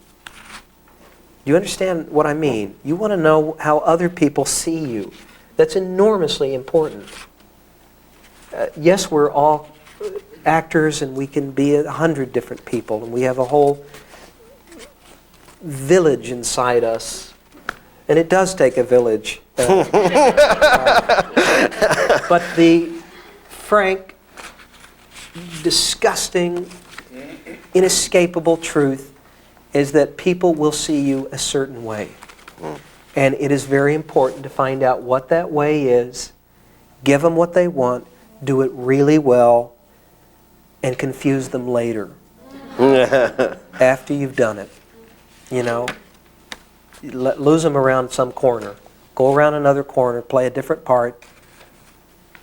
you understand what I mean? You want to know how other people see you. That's enormously important. Yes, we're all actors, and we can be 100 different people, and we have a whole village inside us. And it does take a village. But the frank, disgusting, inescapable truth is that people will see you a certain way. And it is very important to find out what that way is, give them what they want, do it really well, and confuse them later. After you've done it. Lose them around some corner. Go around another corner, play a different part,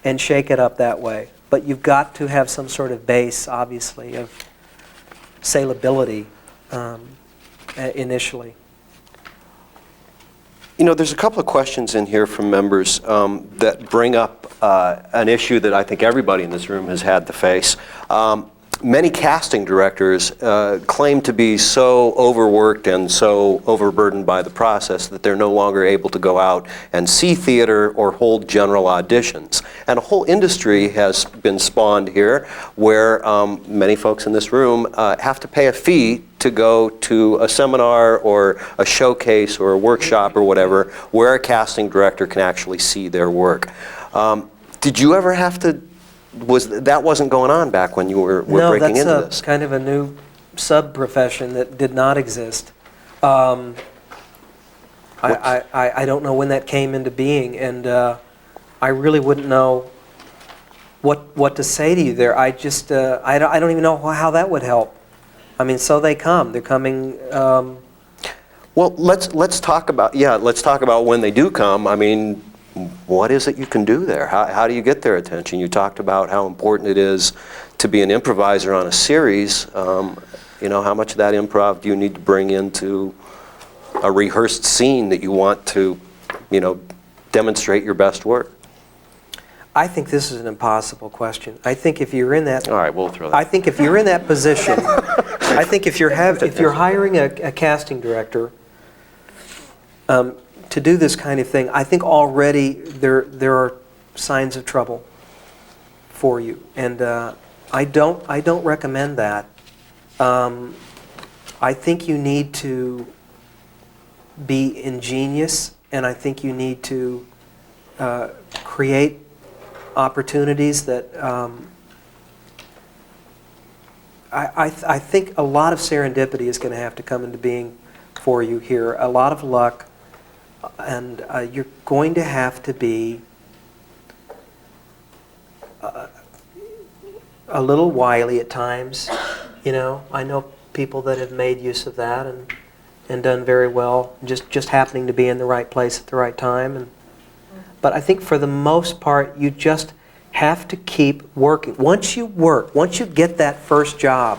and shake it up that way. But you've got to have some sort of base, obviously, of salability initially. There's a couple of questions in here from members that bring up an issue that I think everybody in this room has had to face. Many casting directors claim to be so overworked and so overburdened by the process that they're no longer able to go out and see theater or hold general auditions. And a whole industry has been spawned here where many folks in this room have to pay a fee to go to a seminar or a showcase or a workshop or whatever where a casting director can actually see their work. Did you ever have to that wasn't going on back when you were breaking into this? No, that's kind of a new sub-profession that did not exist. I don't know when that came into being, and I really wouldn't know what to say to you there. I just, I don't even know how that would help. I mean, so they come. They're coming. Well, let's talk about when they do come. I mean, what is it you can do there? How do you get their attention? You talked about how important it is to be an improviser on a series. You know, how much of that improv do you need to bring into a rehearsed scene that you want to, you know, demonstrate your best work? I think this is an impossible question. I think if you're in that, All right, we'll throw that. I think if you're in that position, I think if you're hiring a casting director to do this kind of thing, I think already there are signs of trouble for you, and I don't recommend that. I think you need to be ingenious, and I think you need to create opportunities that I think a lot of serendipity is going to have to come into being for you here, a lot of luck, and you're going to have to be a little wily at times. You know, I know people that have made use of that and done very well, just happening to be in the right place at the right time. But I think for the most part, you just have to keep working. Once you get that first job,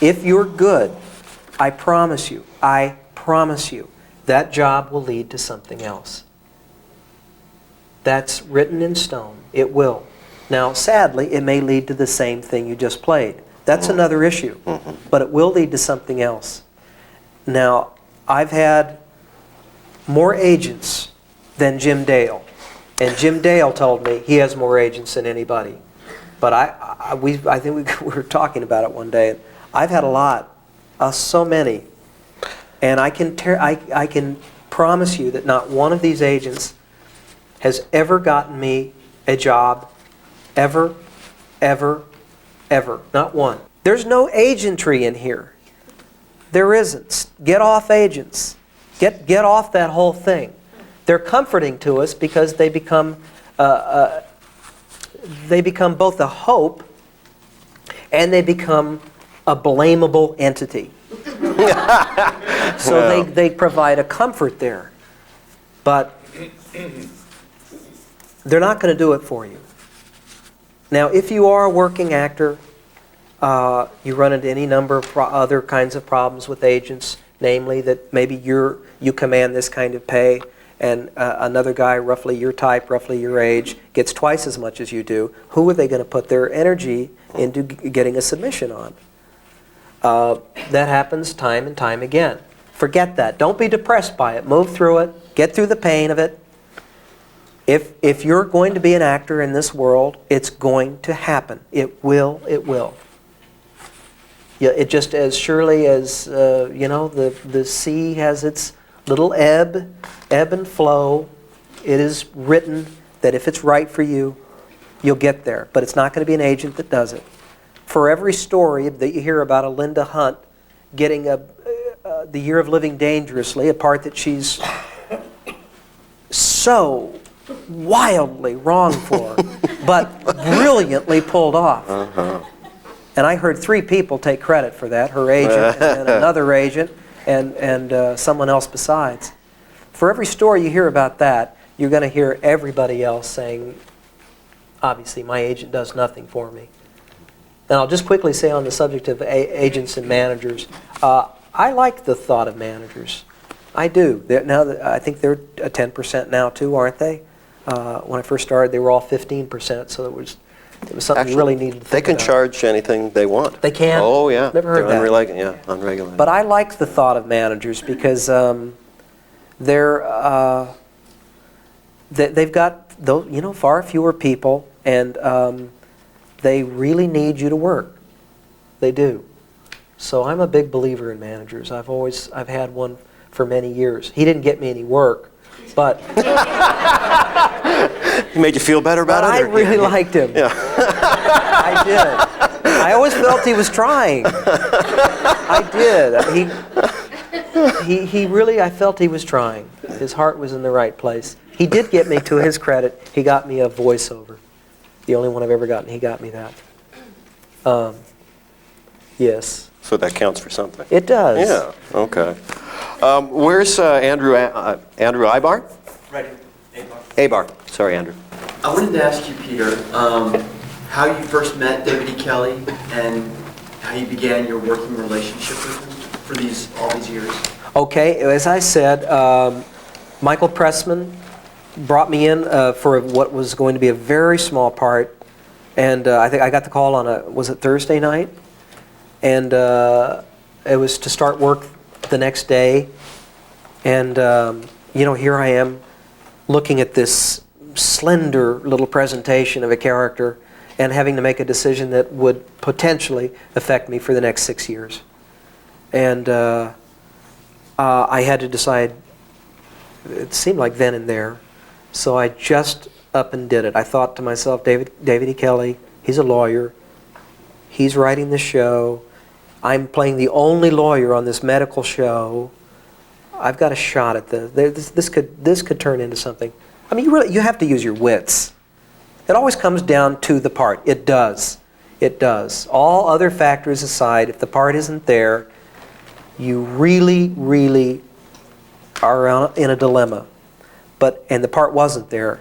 if you're good, I promise you, that job will lead to something else. That's written in stone. It will. Now, sadly, it may lead to the same thing you just played. That's another issue. But it will lead to something else. Now, I've had more agents than Jim Dale. And Jim Dale told me he has more agents than anybody. But I think we were talking about it one day. I've had a lot, so many. And I can promise you that not one of these agents has ever gotten me a job, ever, ever, ever. Not one. There's no agentry in here. There isn't. Get off agents. Get off that whole thing. They're comforting to us because they become both a hope and they become a blamable entity. So they provide a comfort there. But they're not going to do it for you. Now, if you are a working actor, you run into any number of other kinds of problems with agents, namely that maybe you command this kind of pay, and another guy roughly your type, roughly your age, gets twice as much as you do. Who are they going to put their energy into getting a submission on? That happens time and time again. Forget that. Don't be depressed by it. Move through it. Get through the pain of it. If you're going to be an actor in this world, it's going to happen. It will. It will. Yeah, it just as surely as the sea has its little ebb and flow. It is written that if it's right for you, you'll get there. But it's not going to be an agent that does it. For every story that you hear about a Linda Hunt getting the Year of Living Dangerously, a part that she's so wildly wrong for, but brilliantly pulled off. And I heard 3 people take credit for that, her agent and another agent and someone else besides. For every story you hear about that, you're going to hear everybody else saying, obviously, my agent does nothing for me. And I'll just quickly say on the subject of agents and managers, I like the thought of managers. I do. I think they're 10% now too, aren't they? When I first started, they were all 15%, so it was something Actually, really needed to think they can about. charge anything they want. They can? Oh, yeah. Never heard They're that. unregulated. But I like the thought of managers because they've got far fewer people, and they really need you to work. They do. So I'm a big believer in managers. I've had one for many years. He didn't get me any work, but He made you feel better about it? I really liked him. Yeah. I did. I always felt he was trying. I did. He really, I felt he was trying. His heart was in the right place. He did get me, to his credit, he got me a voiceover. The only one I've ever gotten, he got me that. Yes. So that counts for something. It does. Yeah, okay. Where's Andrew Ibar? Right, Abar. Abar. Sorry, Andrew. I wanted to ask you, Peter, how you first met David E. Kelley and how you began your working relationship with him for all these years. Okay, as I said, Michael Pressman brought me in for what was going to be a very small part, and I think I got the call on was it Thursday night? And it was to start work the next day, and here I am looking at this slender little presentation of a character and having to make a decision that would potentially affect me for the next 6 years. And I had to decide, it seemed like then and there, so I just up and did it. I thought to myself, David E. Kelley, he's a lawyer, he's writing the show, I'm playing the only lawyer on this medical show, I've got a shot at this. This could turn into something. I mean, you have to use your wits. It always comes down to the part. It does. It does. All other factors aside, if the part isn't there, you really, really are in a dilemma. And the part wasn't there.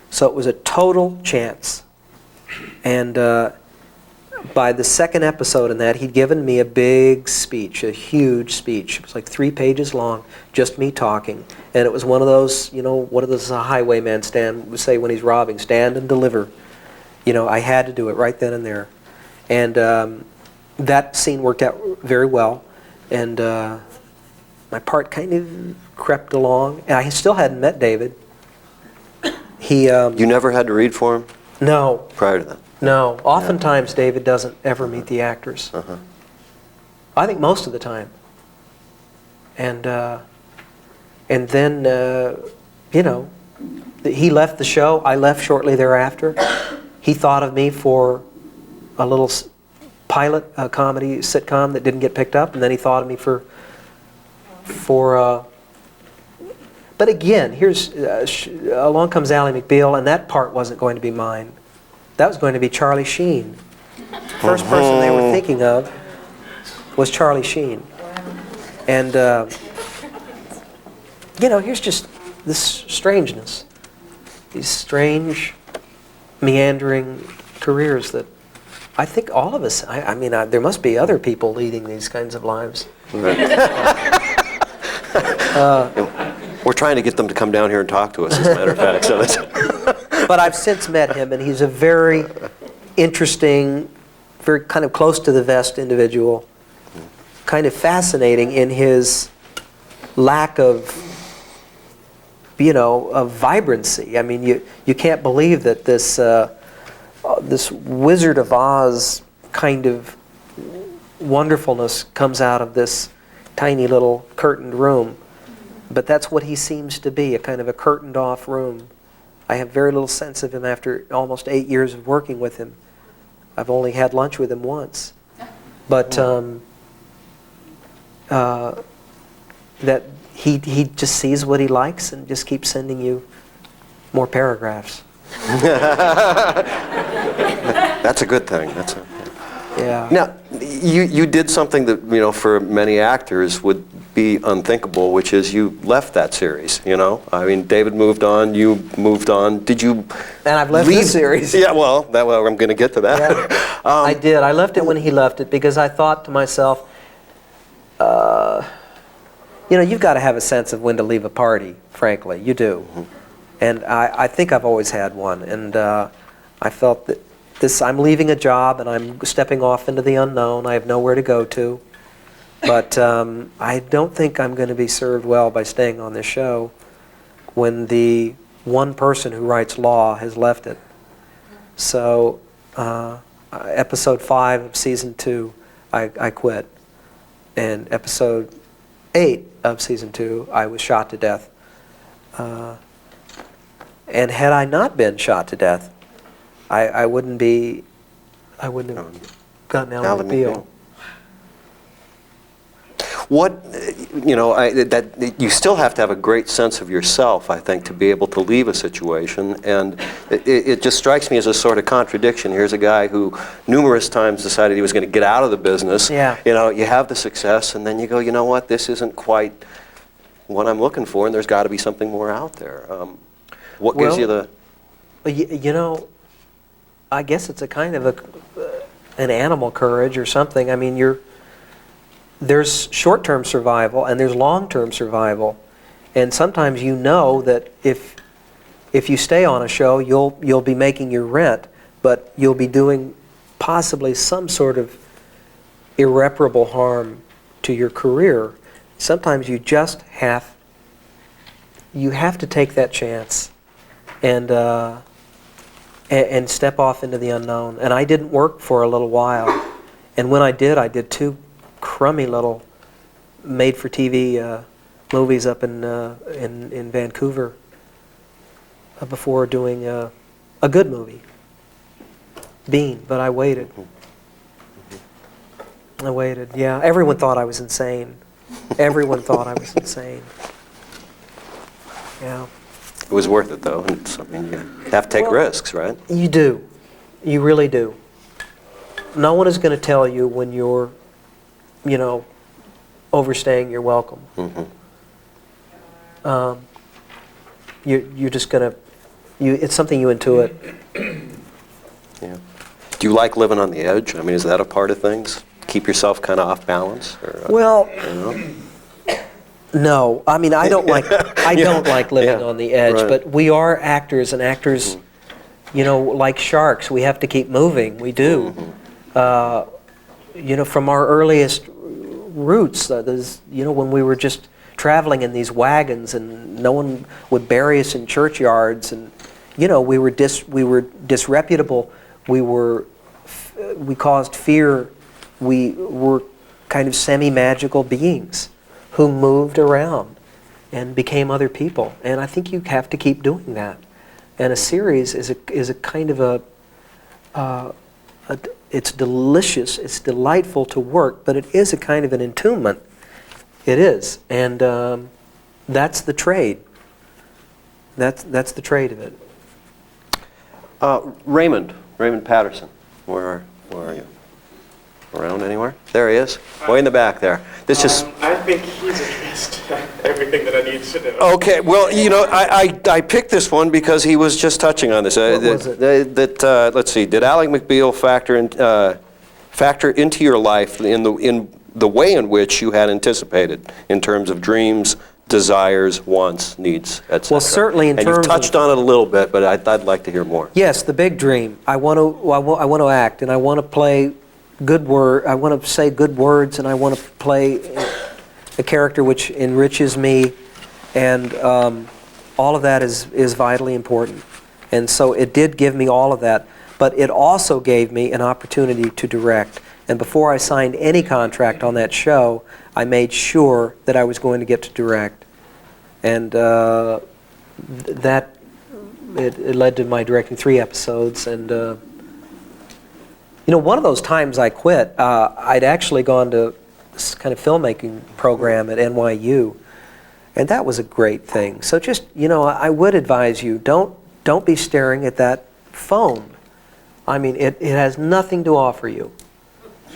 So it was a total chance. And by the second episode in that, he'd given me a big speech, a huge speech. It was like 3 pages long, just me talking. And it was one of those, what does a highwayman say when he's robbing? Stand and deliver. I had to do it right then and there. And that scene worked out very well. And my part kind of crept along. And I still hadn't met David. You never had to read for him? No. Prior to that? No. Oftentimes, David doesn't ever meet the actors. I think most of the time. And then, he left the show. I left shortly thereafter. He thought of me for a little pilot comedy sitcom that didn't get picked up, and then he thought of me for but again, here's along comes Ally McBeal, and that part wasn't going to be mine. That was going to be Charlie Sheen. First person they were thinking of was Charlie Sheen. And here's just this strangeness, these strange, meandering careers that I think all of us, I mean, there must be other people leading these kinds of lives. We're trying to get them to come down here and talk to us, as a matter of fact. So But I've since met him, and he's a very interesting, very kind of close to the vest individual, kind of fascinating in his lack of, of vibrancy. I mean, you can't believe that this Wizard of Oz kind of wonderfulness comes out of this tiny little curtained room. But that's what he seems to be, a kind of a curtained off room. I have very little sense of him after almost 8 years of working with him. I've only had lunch with him once. But that he just sees what he likes and just keeps sending you more paragraphs. That's a good thing. Yeah. Now, you did something that, for many actors would be unthinkable, which is you left that series, I mean, David moved on, you moved on. Did you And I've left the series. Yeah, well, I'm going to get to that. Yeah. I did. I left it when he left it because I thought to myself, you've got to have a sense of when to leave a party, frankly. You do. And I think I've always had one. And I felt that I'm leaving a job and I'm stepping off into the unknown. I have nowhere to go to. But I don't think I'm going to be served well by staying on this show when the one person who writes law has left it. So episode 5 of season 2, I quit. And episode 8 of season 2, I was shot to death. And had I not been shot to death, I wouldn't have gotten Ally McBeal. What, that you still have to have a great sense of yourself, I think, to be able to leave a situation, and it just strikes me as a sort of contradiction. Here's a guy who numerous times decided he was going to get out of the business. Yeah. You have the success, and then you go, you know what, this isn't quite what I'm looking for, and there's got to be something more out there. What gives you the... I guess it's a kind of an animal courage or something. I mean, there's short-term survival and there's long-term survival, and sometimes you know that if you stay on a show, you'll be making your rent, but you'll be doing possibly some sort of irreparable harm to your career. Sometimes you just have to take that chance and step off into the unknown. And I didn't work for a little while, and when I did 2 crummy little made-for-TV movies up in Vancouver before doing a good movie, Bean. But I waited. Yeah, everyone thought I was insane. Everyone thought I was insane. Yeah. It was worth it, though. I mean, you have to take risks, right? You do. You really do. No one is going to tell you when you're, overstaying your welcome. Mm-hmm. You're just going to, it's something you intuit. Yeah. Do you like living on the edge? I mean, is that a part of things? Keep yourself kind of off balance? Or, Well, no. I mean, I don't like living on the edge, right. but we are actors, and actors, like sharks, we have to keep moving. We do. From our earliest roots, when we were just traveling in these wagons, and no one would bury us in churchyards, and we were disreputable. We caused fear. We were kind of semi-magical beings who moved around and became other people. And I think you have to keep doing that. And a series is a kind of it's delicious, it's delightful to work, but it is a kind of an entombment. It is. And that's the trade. That's the trade of it. Raymond Patterson, where are you? Around anywhere? There he is, way in the back there. This just. I think he's addressed everything that I need to know. Okay, well, I picked this one because he was just touching on this. What was it? Let's see, did Alec McBeal factor into your life in the way in which you had anticipated, in terms of dreams, desires, wants, needs, etc.? Well, certainly in and terms you've touched on it a little bit, but I'd like to hear more. Yes, the big dream. I want to act, and I want to play good word. I want to say good words, and I want to play a character which enriches me, and all of that is vitally important. And so it did give me all of that, but it also gave me an opportunity to direct. And before I signed any contract on that show, I made sure that I was going to get to direct, and that it led to my directing 3 episodes. And one of those times I quit, I'd actually gone to this kind of filmmaking program at NYU, and that was a great thing. So just, I would advise you, don't be staring at that phone. I mean, it has nothing to offer you.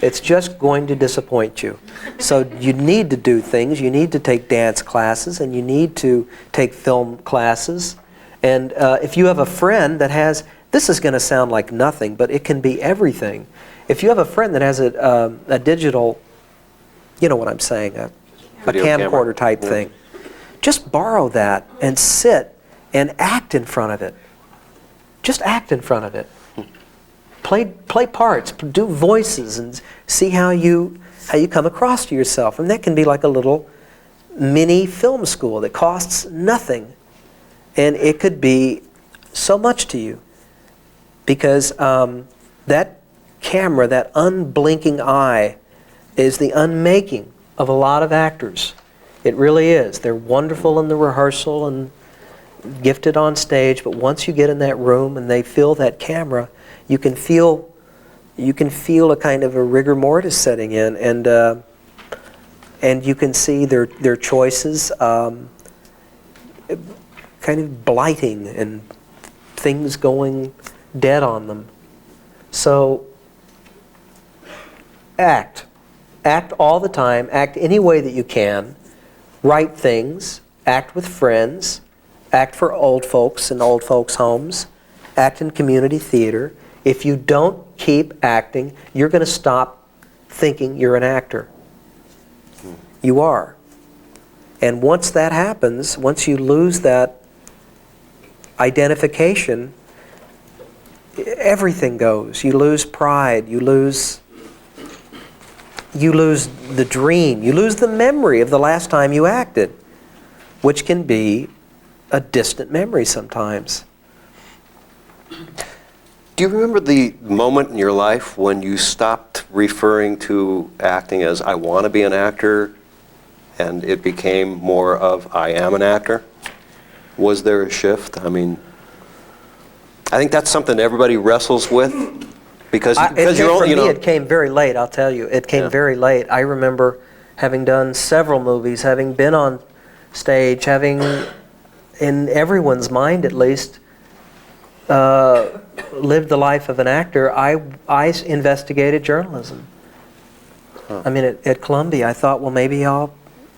It's just going to disappoint you. So you need to do things. You need to take dance classes, and you need to take film classes. And if you have a friend that has, this is going to sound like nothing, but it can be everything. If you have a friend that has a digital, you know what I'm saying, a camcorder type thing, just borrow that and sit and act in front of it. Just act in front of it. Play parts, do voices, and see how you come across to yourself. And that can be like a little mini film school that costs nothing. And it could be so much to you. Because that camera, that unblinking eye, is the unmaking of a lot of actors. It really is. They're wonderful in the rehearsal and gifted on stage, but once you get in that room and they feel that camera, you can feel a kind of a rigor mortis setting in, and and you can see their choices kind of blighting and things going dead on them. So act all the time, act any way that you can, write things, act with friends, act for old folks in old folks' homes, act in community theater. If you don't keep acting, you're going to stop thinking you're an actor. You are. And once that happens, once you lose that identification, everything goes. You lose pride, you lose the dream, you lose the memory of the last time you acted, which can be a distant memory sometimes. Do you remember the moment in your life when you stopped referring to acting as I want to be an actor and it became more of I am an actor? Was there a shift? I mean, I think that's something everybody wrestles with because you're only, it came very late, I'll tell you. It came very late. I remember having done several movies, having been on stage, having, in everyone's mind at least, lived the life of an actor. I investigated journalism. I mean, at Columbia, I thought, well, maybe I'll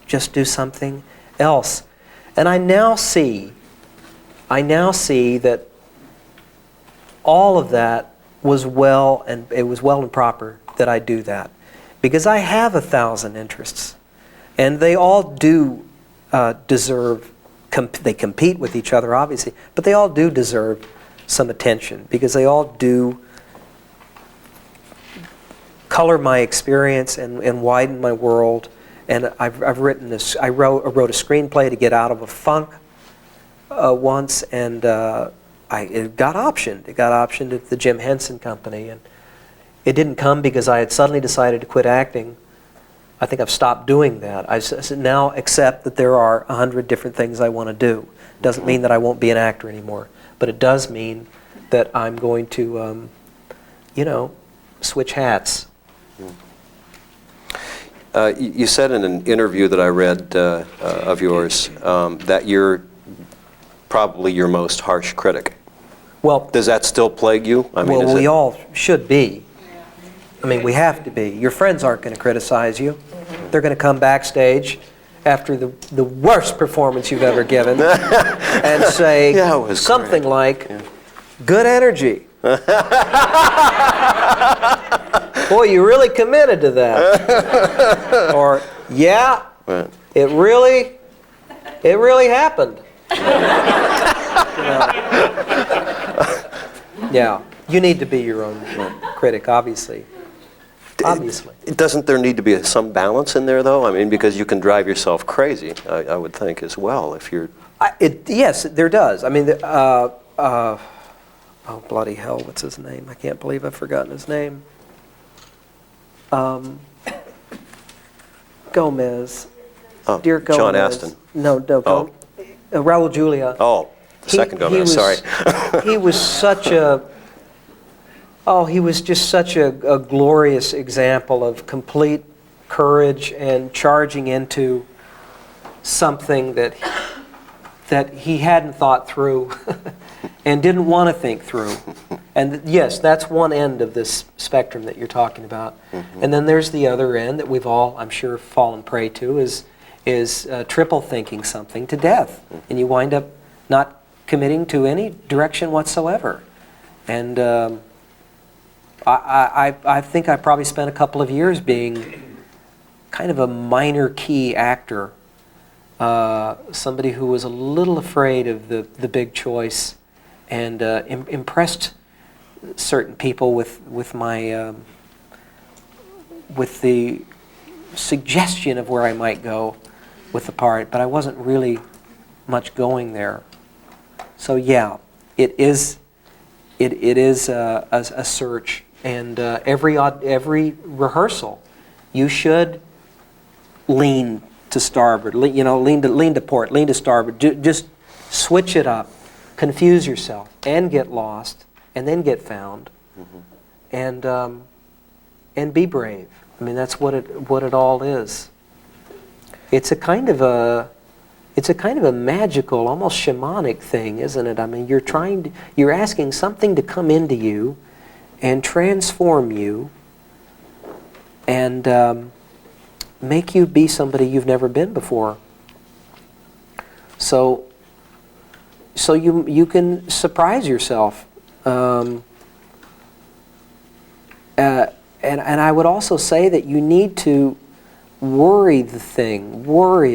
just do something else. And I now see that all of that was well, and it was well and proper that I do that, because I have 1,000 interests, and they all do deserve. They compete with each other, obviously, but they all do deserve some attention because they all do color my experience and widen my world. And I've written this. I wrote a screenplay to get out of a funk once, and it got optioned. It got optioned at the Jim Henson Company, and it didn't come because I had suddenly decided to quit acting. I think I've stopped doing that. I now accept that there are 100 different things I want to do. Doesn't mean that I won't be an actor anymore, but it does mean that I'm going to, switch hats. You said in an interview that I read of yours that you're probably your most harsh critic. Well, does that still plague you? I mean, we all should be. I mean, we have to be. Your friends aren't going to criticize you. They're going to come backstage after the worst performance you've ever given and say something like, good energy. Boy, you really committed to that. Or, yeah, it really happened. Yeah, you need to be your own critic, obviously. Obviously. Doesn't there need to be some balance in there, though? I mean, because you can drive yourself crazy, I would think, as well, if you're... Yes, there does. I mean, oh, bloody hell, what's his name? I can't believe I've forgotten his name. Gomez. Oh, Dear Gomez. John Aston. No, Raul Julia. Oh, the second Gomez, sorry. He was such a... Oh, he was just such a glorious example of complete courage and charging into something that he hadn't thought through and didn't want to think through. And yes, that's one end of this spectrum that you're talking about. Mm-hmm. And then there's the other end that we've all, I'm sure, fallen prey to is triple thinking something to death. Mm-hmm. And you wind up not committing to any direction whatsoever. And I think I probably spent a couple of years being kind of a minor key actor, somebody who was a little afraid of the big choice, and impressed certain people with my with the suggestion of where I might go with the part, but I wasn't really much going there. So yeah, it is a search. And every rehearsal, you should lean to starboard, lean to port, lean to starboard. Just switch it up, confuse yourself, and get lost, and then get found, and be brave. I mean, that's what it all is. it's a kind of a magical, almost shamanic thing, isn't it? I mean, you're asking something to come into you and transform you and make you be somebody you've never been before. So you can surprise yourself. And I would also say that you need to worry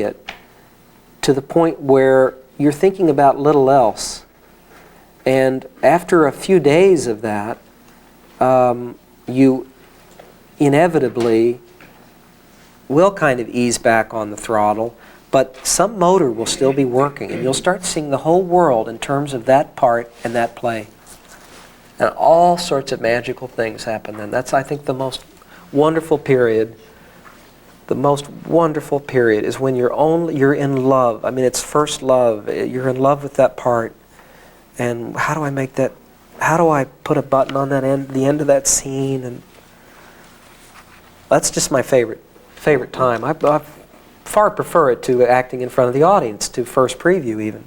it to the point where you're thinking about little else. And after a few days of that, you inevitably will kind of ease back on the throttle, but some motor will still be working, and you'll start seeing the whole world in terms of that part and that play. And all sorts of magical things happen then. That's, I think, the most wonderful period. The most wonderful period is when you're in love. I mean, it's first love. You're in love with that part. And how do I make that, how do I put a button on that end, the end of that scene? And that's just my favorite time. I far prefer it to acting in front of the audience, to first preview even.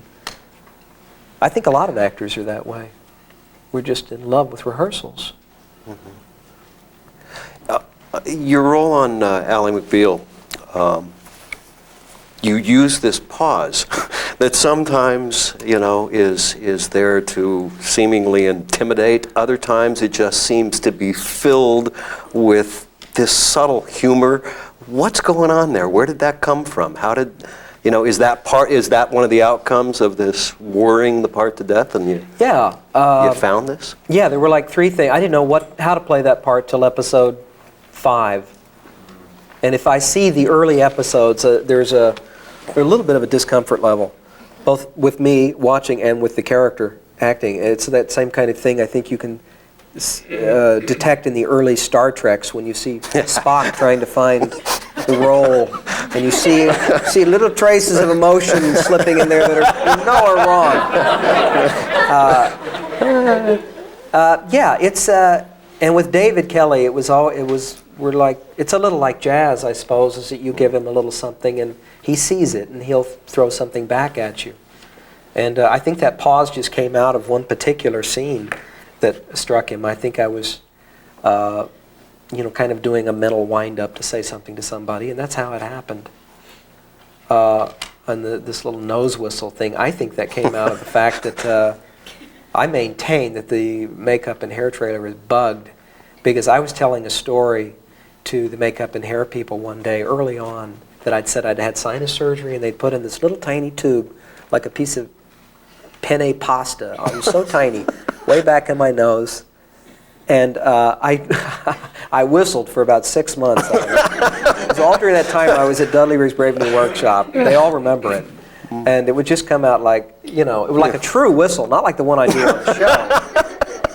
I think a lot of actors are that way. We're just in love with rehearsals. Your role on Ally McBeal, you use this pause that sometimes, is there to seemingly intimidate. Other times it just seems to be filled with this subtle humor. What's going on there? Where did that come from? How did, is that one of the outcomes of this worrying the part to death, and you found this? Yeah, there were like 3 things. I didn't know how to play that part till episode 5. And if I see the early episodes, there's a little bit of a discomfort level, both with me watching and with the character acting. It's that same kind of thing I think you can detect in the early Star Treks when you see Spock trying to find the role, and you see little traces of emotion slipping in there that are wrong. It's and with David Kelly, it's a little like jazz, I suppose, is that you give him a little something and he sees it and he'll throw something back at you. And I think that pause just came out of one particular scene that struck him. I think I was, kind of doing a mental wind-up to say something to somebody, and that's how it happened. And this little nose whistle thing, I think that came out of the fact that I maintain that the makeup and hair trailer is bugged, because I was telling a story to the makeup and hair people one day early on that I'd said I'd had sinus surgery, and they'd put in this little tiny tube, like a piece of penne pasta. It was so tiny, way back in my nose. And I whistled for about 6 months. It was all during that time I was at Dudley Riggs Brave New Workshop. They all remember it. And it would just come out like, it was like a true whistle, not like the one I do on the show,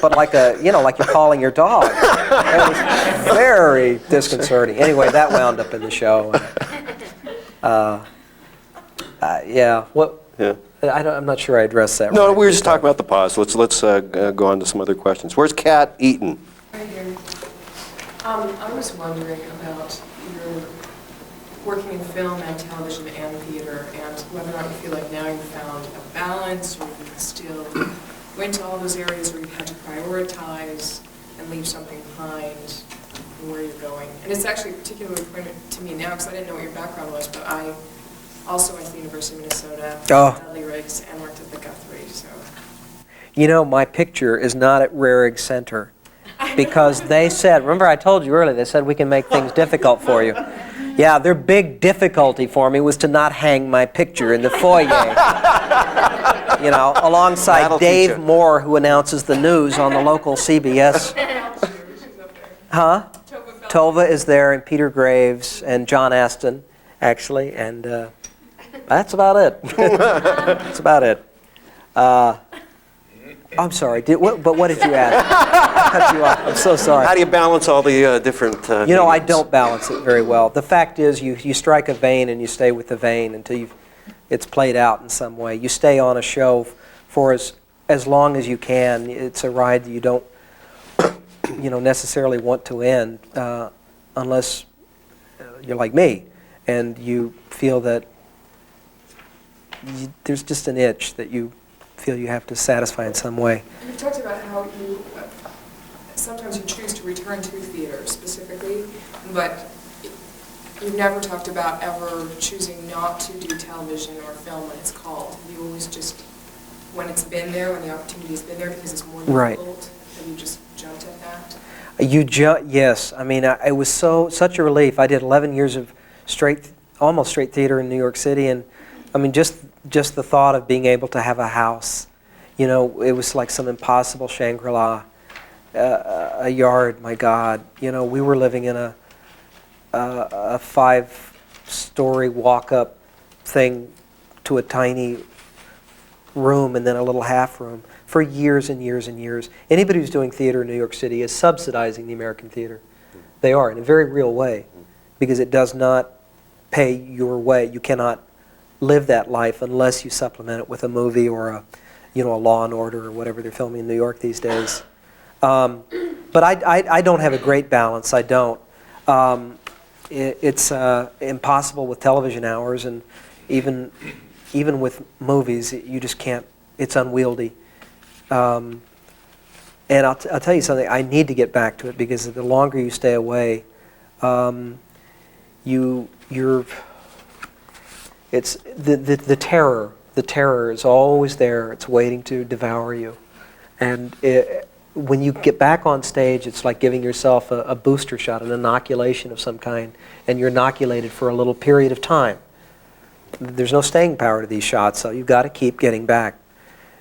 but like like you're calling your dog. It was very disconcerting. Anyway, that wound up in the show. I'm not sure I addressed that. No, right. we were just talking about the pause. Let's go on to some other questions. Where's Kat Eaton? Right here. I was wondering about your working in film and television and theater, and whether or not you feel like now you've found a balance, or you can still go into all those areas where you had to prioritize and leave something behind and where you're going. And it's actually particularly poignant to me now, because I didn't know what your background was, but I also went to the University of Minnesota, Dudley Riggs, and worked at the Guthrie. So, my picture is not at Rarig Center, because they said, remember I told you earlier, they said we can make things difficult for you. Yeah, their big difficulty for me was to not hang my picture in the foyer. Alongside That'll Dave Moore, who announces the news on the local CBS. Huh? Tova is there, and Peter Graves, and John Aston, actually, and that's about it. That's about it. I'm sorry, but what did you ask? Cut you off. I'm so sorry. How do you balance all the different I mediums? don't balance it very well. The fact is, you strike a vein and you stay with the vein until it's played out in some way. You stay on a show for as long as you can. It's a ride that you don't necessarily want to end unless you're like me and you feel that there's just an itch that you feel you have to satisfy in some way. You've talked about how you sometimes you choose to return to theater specifically, but you've never talked about ever choosing not to do television or film when it's called. You always just, when it's been there, when the opportunity's been there, because it's more Right. difficult, have you just jumped at that? Yes. I mean, it was such a relief. I did 11 years of almost straight theater in New York City, and I mean, just the thought of being able to have a house, you know, it was like some impossible Shangri-La, a yard. My God, you know, we were living in a 5-story walk-up thing to a tiny room and then a little half room for years and years and years. Anybody who's doing theater in New York City is subsidizing the American theater. They are, in a very real way, because it does not pay your way. You cannot live that life unless you supplement it with a movie or a Law and Order or whatever they're filming in New York these days. But I don't have a great balance. I don't. It's impossible with television hours, and even with movies, you just can't. It's unwieldy. And I'll tell you something. I need to get back to it, because the longer you stay away, it's the terror. The terror is always there. It's waiting to devour you. And when you get back on stage, it's like giving yourself a booster shot, an inoculation of some kind, and you're inoculated for a little period of time. There's no staying power to these shots, so you've got to keep getting back.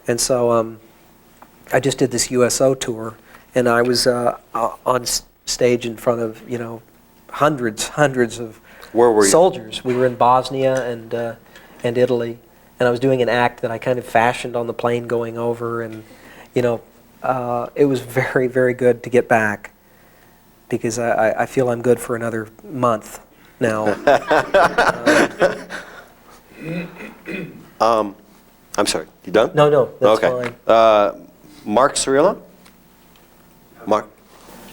And so I just did this USO tour, and I was on stage in front of hundreds of Where were you? soldiers. We were in Bosnia and Italy, and I was doing an act that I kind of fashioned on the plane going over, and it was very, very good to get back, because I feel I'm good for another month now. I'm sorry, you done? No, that's okay. fine. Mark Cirillo? Mark?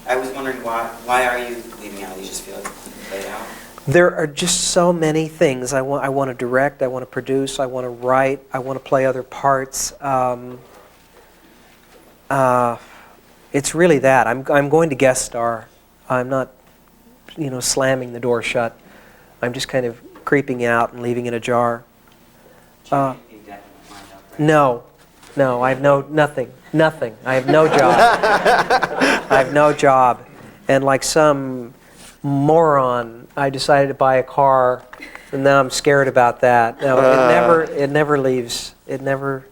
I was wondering why are you leaving out? You just feel like you played out? There are just so many things. I want to direct, I want to produce, I want to write, I want to play other parts. It's really that. I'm going to guest star. I'm not, slamming the door shut. I'm just kind of creeping out and leaving it ajar. No, I have nothing. I have no job. I have no job. And like some moron, I decided to buy a car, and now I'm scared about that. No, it never leaves. It never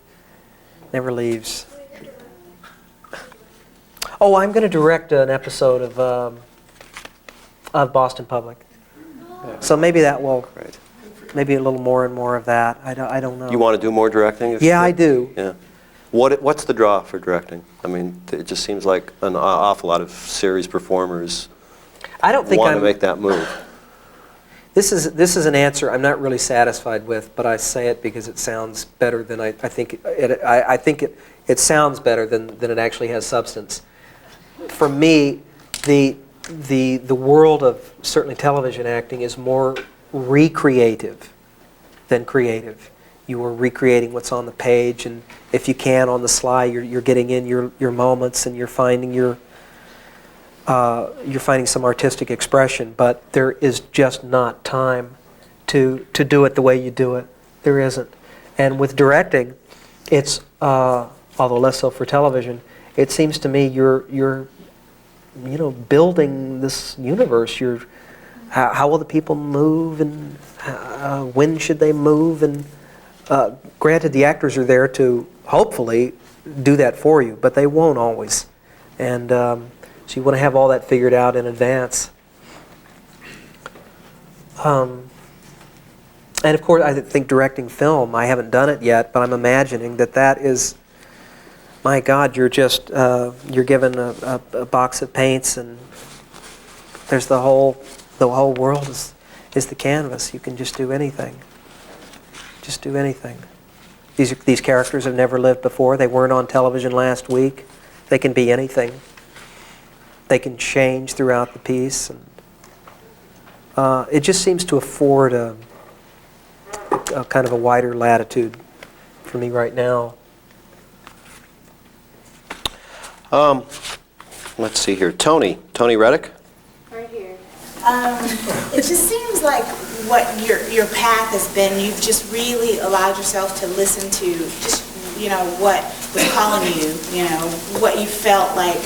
leaves. Oh, I'm going to direct an episode of Boston Public. So maybe that will, maybe a little more and more of that. I don't know. You want to do more directing? Yeah, I do. Yeah. What's the draw for directing? I mean, it just seems like an awful lot of series performers I don't think want to make that move. This is an answer I'm not really satisfied with, but I say it because it sounds better than I think. I think it sounds better than it actually has substance. For me, the world of certainly television acting is more recreative than creative. You are recreating what's on the page, and if you can, on the sly, you're getting in your moments, and you're finding some artistic expression. But there is just not time to do it the way you do it. There isn't. And with directing, it's although less so for television, it seems to me you're building this universe. How will the people move, and when should they move? And granted, the actors are there to hopefully do that for you, but they won't always. And so you want to have all that figured out in advance. And of course, I think directing film, I haven't done it yet, but I'm imagining that is, my God, you're just, you're given a box of paints, and there's the whole world is the canvas. You can just do anything. Just do anything. These characters have never lived before. They weren't on television last week. They can be anything. They can change throughout the piece. And, it just seems to afford a kind of a wider latitude for me right now. Let's see here. Tony Reddick? Right here. It just seems like what your path has been, you've just really allowed yourself to listen to just, what was calling you, what you felt like,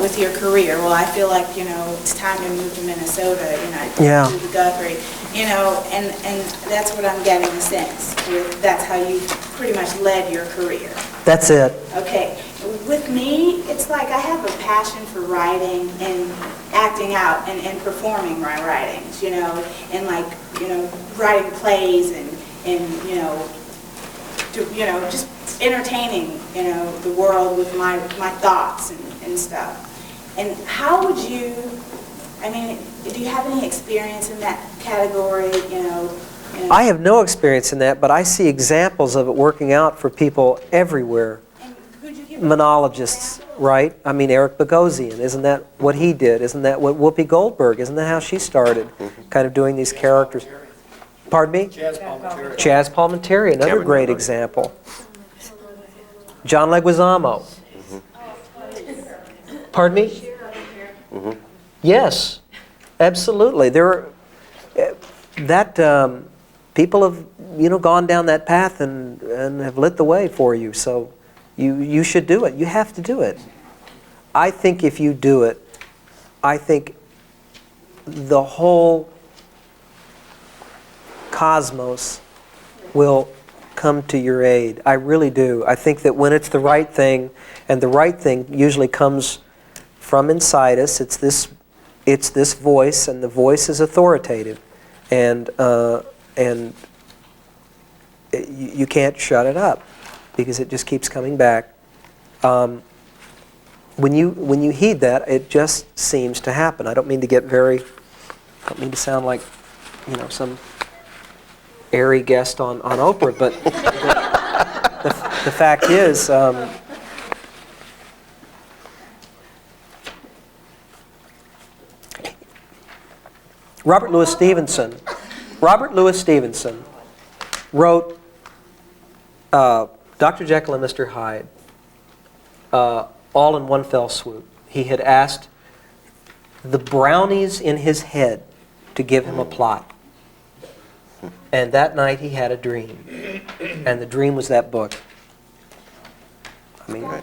with your career. Well, I feel like, it's time to move to Minnesota, Yeah. to the Guthrie, and that's what I'm getting a sense. That's how you pretty much led your career. That's it. Okay. With me, it's like I have a passion for writing and acting out and performing my writings, and writing plays and just entertaining, the world with my thoughts and stuff. And how would you, do you have any experience in that category, I have no experience in that, but I see examples of it working out for people everywhere. And could you give Monologists, right? Eric Bogosian, isn't that what he did? Isn't that what Whoopi Goldberg, isn't that how she started? Kind of doing these characters. Pardon me? Chaz Palminteri, another Cameron great Moore. example. John Leguizamo. Pardon me? Yes, absolutely. People have gone down that path and have lit the way for you. So you should do it. You have to do it. I think if you do it, I think the whole cosmos will come to your aid. I really do. I think that when it's the right thing, and the right thing usually comes from inside us, it's this voice, and the voice is authoritative, and you can't shut it up because it just keeps coming back. When you heed that, it just seems to happen. I don't mean to sound like some airy guest on Oprah, but the fact is, Robert Louis Stevenson wrote Dr. Jekyll and Mr. Hyde all in one fell swoop. He had asked the brownies in his head to give him a plot. And that night he had a dream. And the dream was that book. Yeah,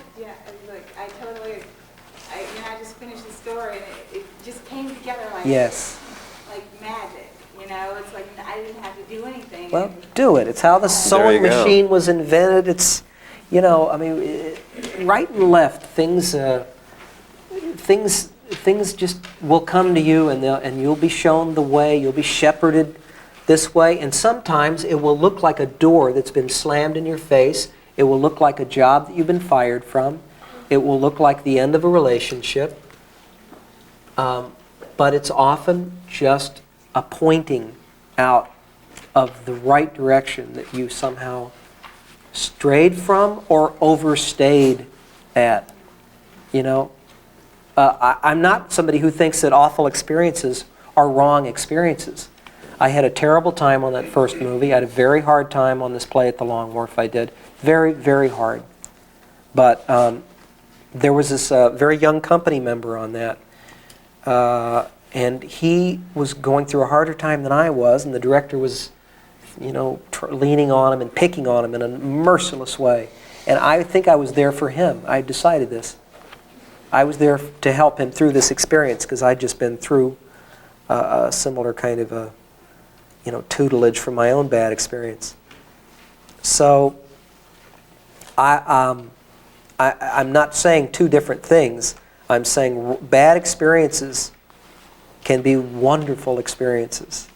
look, I just finished the story and it just came together like magic. It's like I didn't have to do anything. Well, do it. It's how the sewing machine was invented. It's, right and left, things just will come to you, and you'll be shown the way. You'll be shepherded this way, and sometimes it will look like a door that's been slammed in your face. It will look like a job that you've been fired from. It will look like the end of a relationship. But it's often just a pointing out of the right direction that you somehow strayed from or overstayed at. I'm not somebody who thinks that awful experiences are wrong experiences. I had a terrible time on that first movie. I had a very hard time on this play at the Long Wharf I did. Very, very hard. But there was this very young company member on that. And he was going through a harder time than I was, and the director was, leaning on him and picking on him in a merciless way. And I think I was there for him. I decided this. I was there to help him through this experience because I'd just been through a similar kind of tutelage from my own bad experience. So I'm not saying two different things. I'm saying bad experiences can be wonderful experiences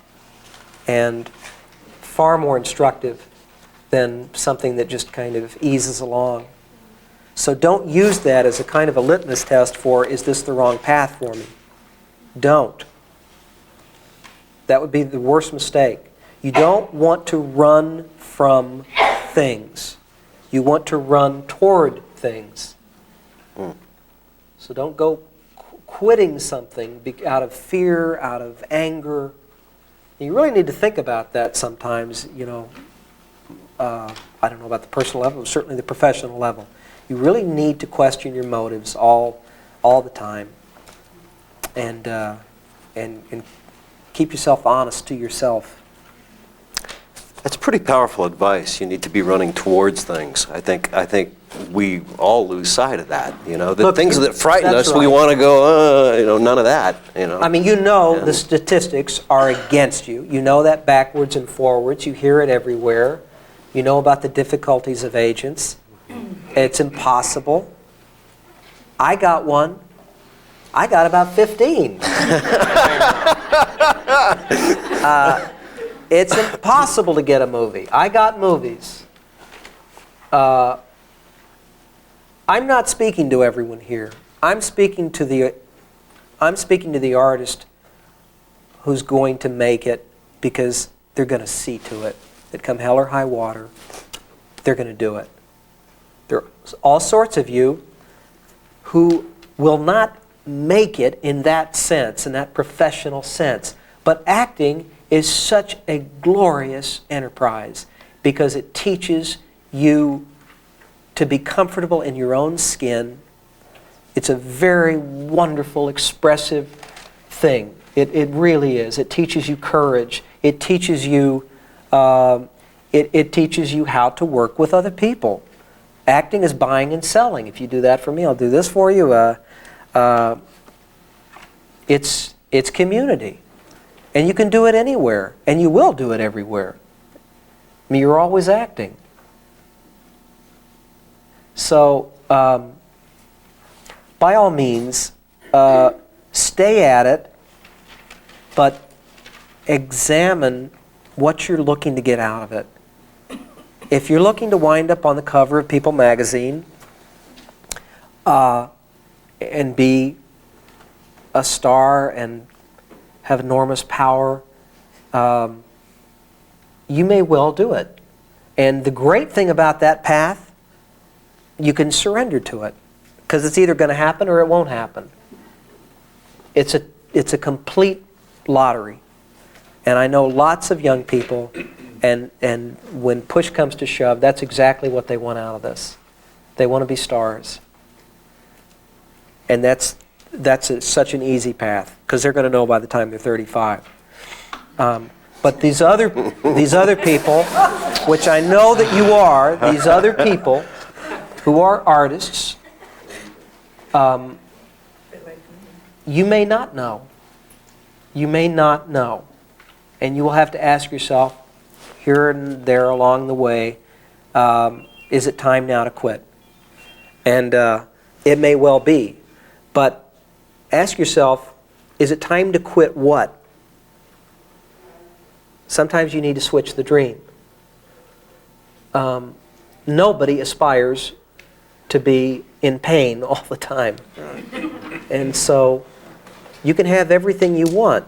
and far more instructive than something that just kind of eases along. So don't use that as a kind of a litmus test for, is this the wrong path for me? Don't. That would be the worst mistake. You don't want to run from things. You want to run toward things. So don't go quitting something out of fear, out of anger. You really need to think about that sometimes, you know. I don't know about the personal level, but certainly the professional level. You really need to question your motives all the time, and keep yourself honest to yourself. That's pretty powerful advice. You need to be running towards things. I think we all lose sight of that. You know, the Look, things that frighten that's us, we right. want to go, you know, none of that. You know. I mean, you know the statistics are against you. You know that backwards and forwards. You hear it everywhere. You know about the difficulties of agents. It's impossible. I got one. I got about 15. It's impossible to get a movie. I got movies. I'm not speaking to everyone here. I'm speaking to the artist who's going to make it because they're going to see to it that come hell or high water, they're going to do it. There are all sorts of you who will not make it in that sense, in that professional sense. But acting is such a glorious enterprise because it teaches you to be comfortable in your own skin. It's a very wonderful, expressive thing. It really is. It teaches you courage. It teaches you it teaches you how to work with other people. Acting is buying and selling. If you do that for me, I'll do this for you. It's community. And you can do it anywhere, and you will do it everywhere. I mean, you're always acting. So, by all means, stay at it, but examine what you're looking to get out of it. If you're looking to wind up on the cover of People magazine and be a star and have enormous power, you may well do it. And the great thing about that path, you can surrender to it, because it's either going to happen or it won't happen. It's a complete lottery. And I know lots of young people, and when push comes to shove, that's exactly what they want out of this. They want to be stars. And that's such an easy path, because they're going to know by the time they're 35. But these other people, which I know that you are, these other people who are artists, you may not know. You may not know. And you will have to ask yourself, here and there along the way, is it time now to quit? And it may well be. But ask yourself, is it time to quit what? Sometimes you need to switch the dream. Nobody aspires to be in pain all the time. And so you can have everything you want,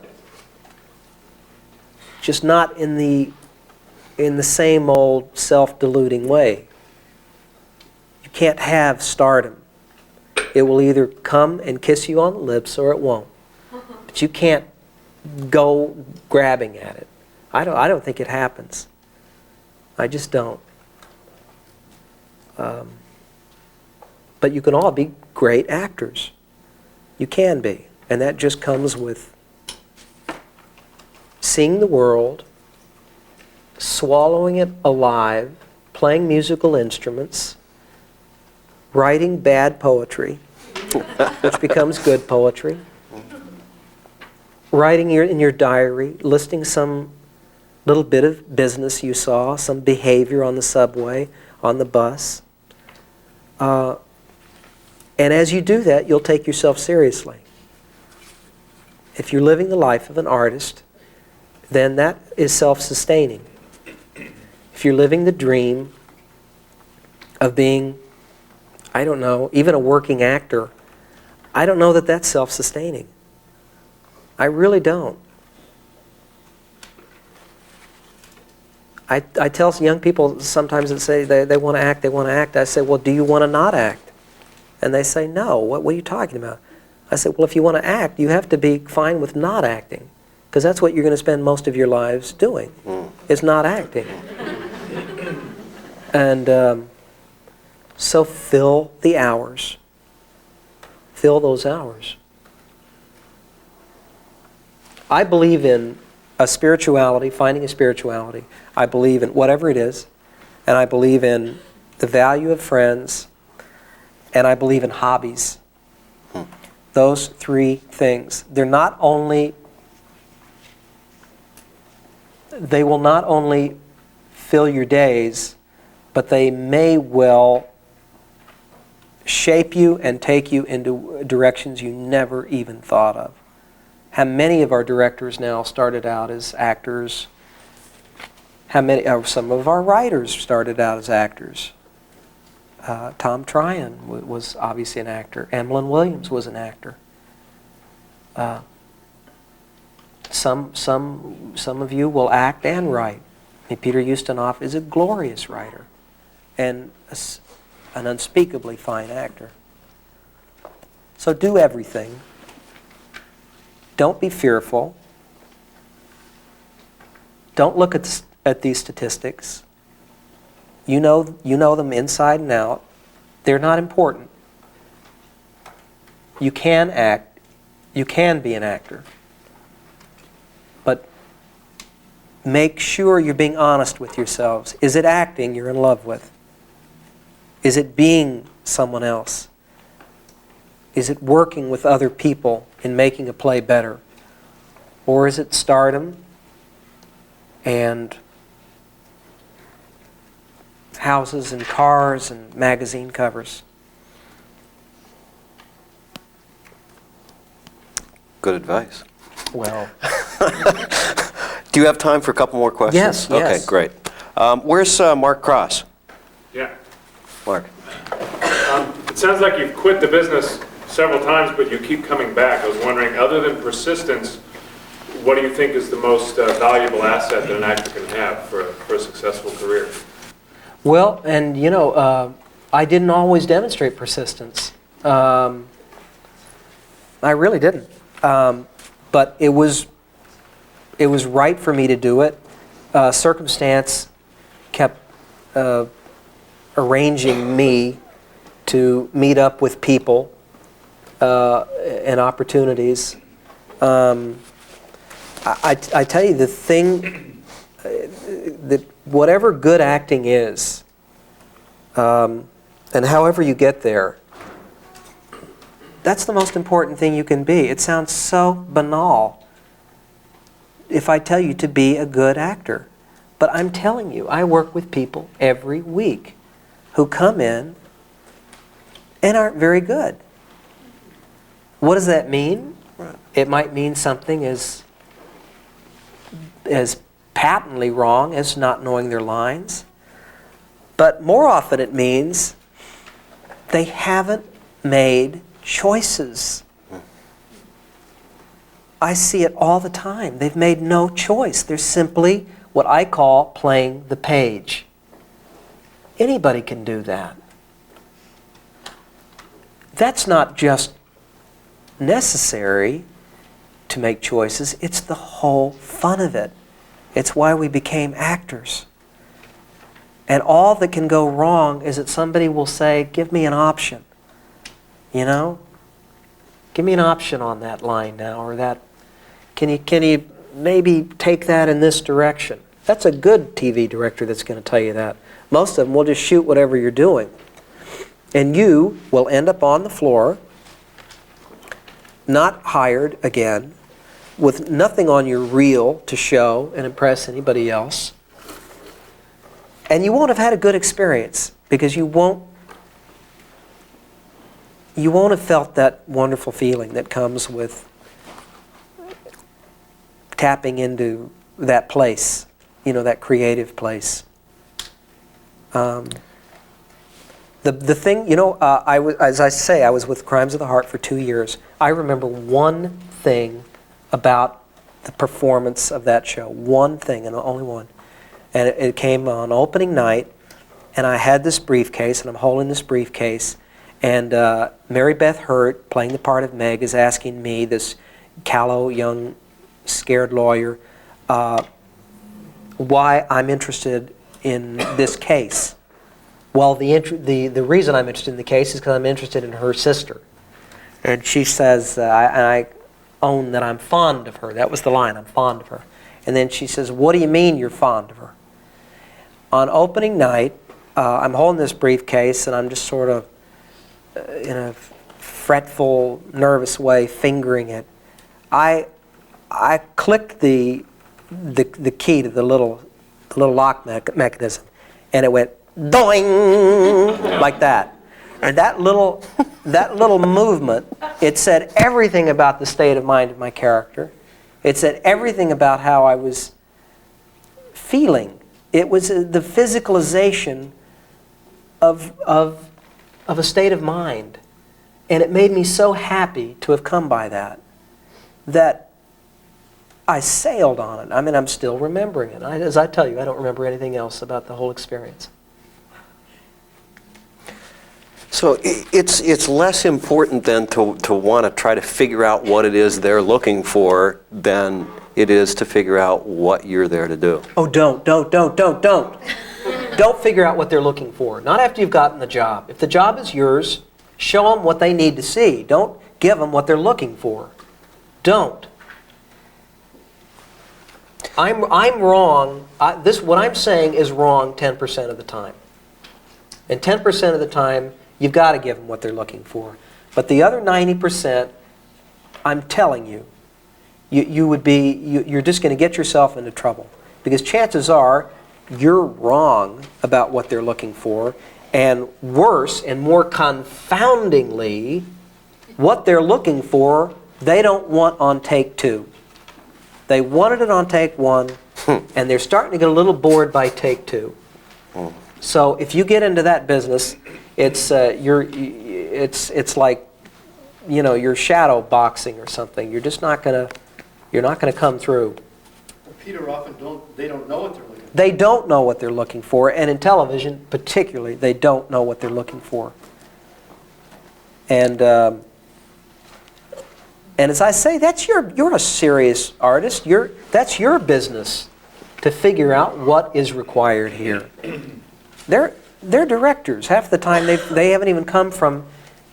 just not in the same old self-deluding way. You can't have stardom. It will either come and kiss you on the lips or it won't. But you can't go grabbing at it. I don't think it happens. I just don't. But you can all be great actors. You can be. And that just comes with seeing the world, swallowing it alive, playing musical instruments, writing bad poetry, which becomes good poetry, writing in your diary, listing some little bit of business you saw, some behavior on the subway, on the bus. And as you do that, you'll take yourself seriously. If you're living the life of an artist, then that is self-sustaining. If you're living the dream of being, I don't know, even a working actor, I don't know that that's self-sustaining. I really don't. I tell young people sometimes that say they want to act, I say, well, do you want to not act? And they say, no. What are you talking about? I said, well, if you want to act, you have to be fine with not acting, because that's what you're going to spend most of your lives doing, is not acting. And so fill the hours. Fill those hours. I believe in a spirituality, finding a spirituality. I believe in whatever it is, and I believe in the value of friends, and I believe in hobbies. Those three things. They will not only fill your days, but they may well shape you and take you into directions you never even thought of. How many of our directors now started out as actors? Some of our writers started out as actors. Tom Tryon was obviously an actor. Emlyn Williams was an actor. Some of you will act and write. And Peter Ustinov is a glorious writer and an unspeakably fine actor. So do everything. Don't be fearful. Don't look at these statistics. You know them inside and out. They're not important. You can act. You can be an actor. But make sure you're being honest with yourselves. Is it acting you're in love with? Is it being someone else? Is it working with other people in making a play better? Or is it stardom and houses and cars and magazine covers? Good advice. Well, do you have time for a couple more questions? Yes, yes. Okay, great. Where's Mark Cross? Yeah. Mark. It sounds like you've quit the business several times, but you keep coming back. I was wondering, other than persistence, what do you think is the most valuable asset that an actor can have for a successful career? well, and I didn't always demonstrate persistence. I really didn't. But it was right for me to do it. Circumstance kept arranging me to meet up with people and opportunities. I tell you, the thing that whatever good acting is, and however you get there, that's the most important thing you can be. It sounds so banal if I tell you to be a good actor. But I'm telling you, I work with people every week who come in and aren't very good. What does that mean? It might mean something as patently wrong as not knowing their lines. But more often it means they haven't made choices. I see it all the time. They've made no choice. They're simply what I call playing the page. Anybody can do that. That's not just necessary to make choices, it's the whole fun of it. It's why we became actors. And all that can go wrong is that somebody will say, give me an option. You know? Give me an option on that line now, or that. Can you maybe take that in this direction? That's a good TV director that's going to tell you that. Most of them will just shoot whatever you're doing. And you will end up on the floor, not hired again, with nothing on your reel to show and impress anybody else. And you won't have had a good experience because you won't have felt that wonderful feeling that comes with tapping into that place, that creative place. The thing, as I say, I was with Crimes of the Heart for 2 years. I remember one thing about the performance of that show. One thing, and only one. And it came on opening night, and I had this briefcase, and I'm holding this briefcase, And Mary Beth Hurt, playing the part of Meg, is asking me, this callow, young, scared lawyer, why I'm interested in this case. Well, the reason I'm interested in the case is because I'm interested in her sister. And she says, and I own that I'm fond of her. That was the line, I'm fond of her. And then she says, what do you mean you're fond of her? On opening night, I'm holding this briefcase, and I'm just sort of, in a fretful, nervous way, fingering it. I clicked the key to the little lock mechanism, and it went doing like that. And that little movement, it said everything about the state of mind of my character. It said everything about how I was feeling. It was the physicalization of a state of mind. And it made me so happy to have come by that I sailed on it. I mean, I'm still remembering it. As I tell you, I don't remember anything else about the whole experience. So it's less important then to want to try to figure out what it is they're looking for than it is to figure out what you're there to do. Oh, don't. Don't figure out what they're looking for. Not after you've gotten the job. If the job is yours, show them what they need to see. Don't give them what they're looking for. Don't. I'm wrong. What I'm saying is wrong 10% of the time. And 10% of the time, you've got to give them what they're looking for. But the other 90%, I'm telling you, you're just going to get yourself into trouble. Because chances are, you're wrong about what they're looking for. And worse and more confoundingly, what they're looking for, they don't want on take 2. They wanted it on take 1, and they're starting to get a little bored by take 2. So if you get into that business, it's like, you know, you're shadow boxing or something. You're just not gonna come through. Peter, often they don't know what they're looking for. They don't know what they're looking for, and in television particularly, they don't know what they're looking for. And as I say, you're a serious artist. That's your business to figure out what is required here. They're directors. Half the time they haven't even come from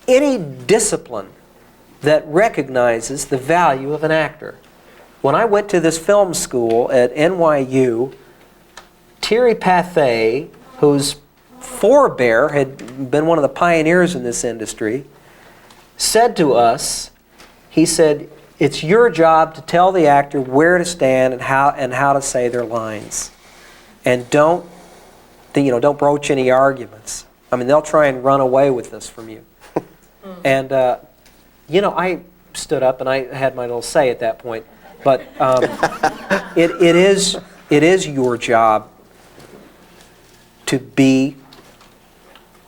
any discipline that recognizes the value of an actor. When I went to this film school at NYU, Thierry Pathet, whose forebear had been one of the pioneers in this industry, said to us, he said, it's your job to tell the actor where to stand and how to say their lines. And don't broach any arguments. I mean, they'll try and run away with this from you. And, I stood up and I had my little say at that point. But it is your job to be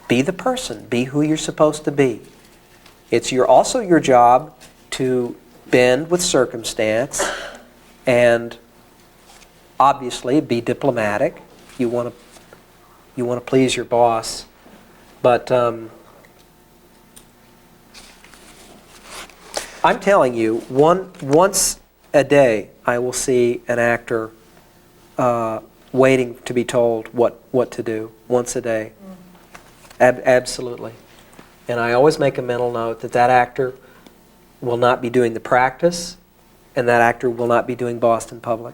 the person, be who you're supposed to be. It's also your job to bend with circumstance and obviously be diplomatic. You want to please your boss, but I'm telling you, once a day I will see an actor waiting to be told what to do. Once a day. Absolutely. And I always make a mental note that actor will not be doing the practice, and that actor will not be doing Boston Public.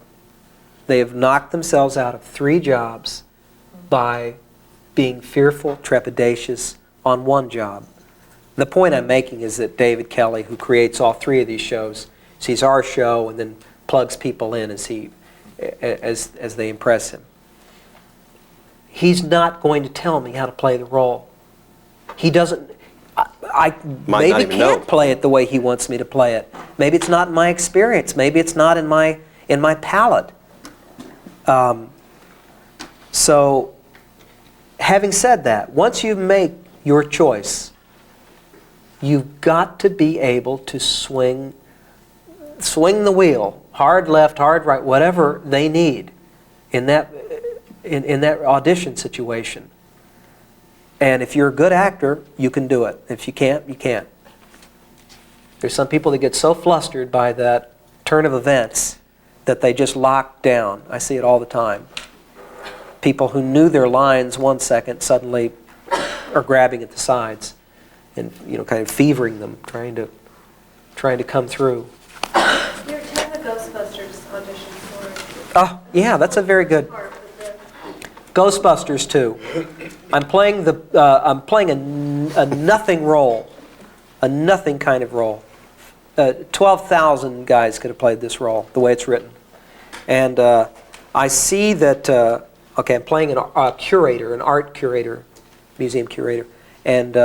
They have knocked themselves out of 3 jobs by being fearful, trepidatious on one job. The point I'm making is that David Kelly, who creates all 3 of these shows, sees our show and then plugs people in as they impress him. He's not going to tell me how to play the role. He doesn't. I maybe can't play it the way he wants me to play it. Maybe it's not in my experience. Maybe it's not in my palette. So, having said that, once you make your choice, you've got to be able to swing the wheel, hard left, hard right, whatever they need in that audition situation. And if you're a good actor, you can do it. If you can't, you can't. There's some people that get so flustered by that turn of events that they just lock down. I see it all the time. People who knew their lines 1 second suddenly are grabbing at the sides and, you know, kind of fevering them, trying to come through. You were telling the Ghostbusters audition for Oh, yeah, that's a very good. part with the Ghostbusters 2. I'm playing a nothing role, a nothing kind of role. 12,000 guys could have played this role, the way it's written. And I see that, okay, I'm playing a curator, an art curator, museum curator. And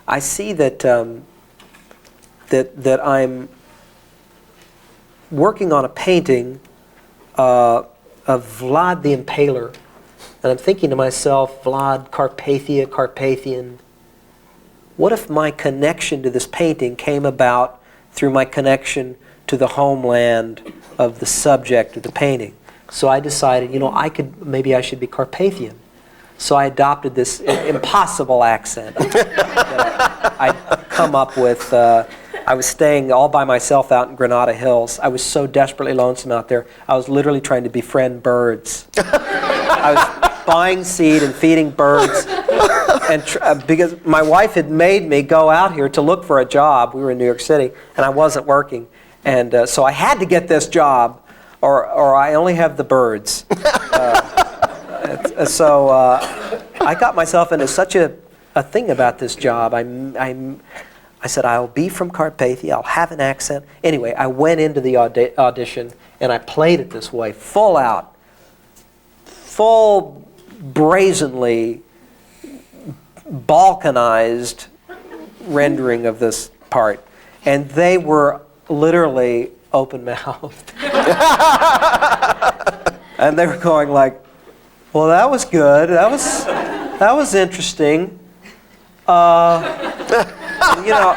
I see that, that I'm working on a painting of Vlad the Impaler. And I'm thinking to myself, Vlad, Carpathia, Carpathian. What if my connection to this painting came about through my connection to the homeland of the subject of the painting? So I decided, you know, maybe I should be Carpathian. So I adopted this impossible accent that I'd come up with. I was staying all by myself out in Granada Hills. I was so desperately lonesome out there. I was literally trying to befriend birds. I was buying seed and feeding birds. And because my wife had made me go out here to look for a job. We were in New York City, and I wasn't working. And so I had to get this job, or I only have the birds. So I got myself into such a thing about this job. I said, I'll be from Carpathia, I'll have an accent. Anyway, I went into the audition, and I played it this way, full out, full brazenly balkanized rendering of this part. And they were literally open-mouthed. And they were going like, well, that was good. That was interesting. You know,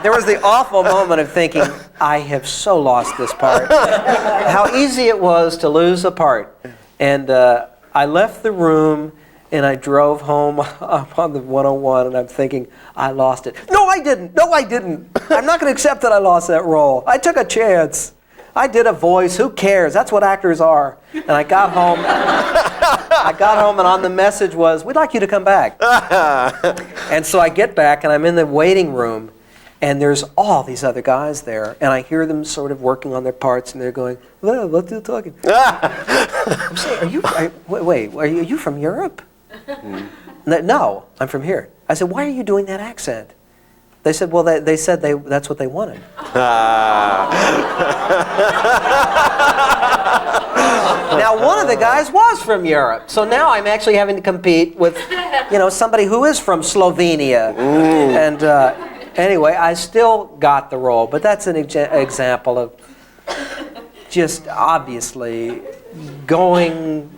there was the awful moment of thinking, I have so lost this part. How easy it was to lose a part. And I left the room, and I drove home up on the 101, and I'm thinking, I lost it. No, I didn't. No, I didn't. I'm not going to accept that I lost that role. I took a chance. I did a voice. Who cares? That's what actors are. And I got home. And on the message was, we'd like you to come back. And so I get back, and I'm in the waiting room, and there's all these other guys there, and I hear them sort of working on their parts, and they're going, well, what are you talking? I'm saying, are you from Europe? No, I'm from here. I said, why are you doing that accent? They said, well, they said that's what they wanted. Now, one of the guys was from Europe, so now I'm actually having to compete with, you know, somebody who is from Slovenia. And anyway, I still got the role, but that's an example of just obviously going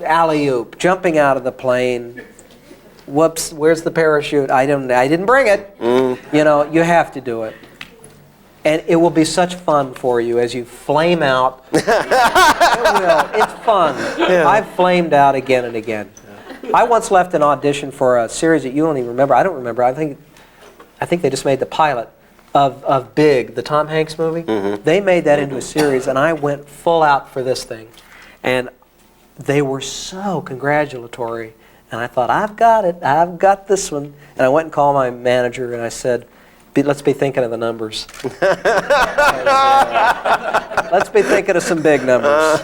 alley-oop, jumping out of the plane. Whoops, where's the parachute? I didn't bring it. You know, you have to do it. And it will be such fun for you as you flame out. It will. It's fun. Yeah. I've flamed out again and again. I once left an audition for a series that you don't even remember. I don't remember. I think they just made the pilot of Big, the Tom Hanks movie. They made that into a series, and I went full out for this thing. And they were so congratulatory. And I thought, I've got it. I've got this one. And I went and called my manager, and I said, let's be thinking of the numbers. Let's be thinking of some big numbers.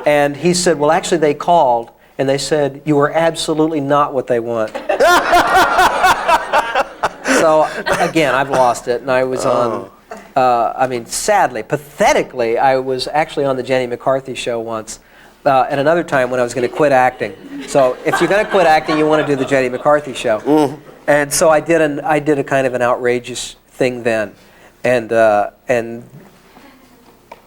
And he said, well, actually, they called, and they said, you were absolutely not what they want. So, again, I've lost it. And I was on, sadly, pathetically, I was actually on the Jenny McCarthy show once. At another time when I was going to quit acting. So if you're going to quit acting, you want to do the Jenny McCarthy show. And so I did a kind of an outrageous thing then, and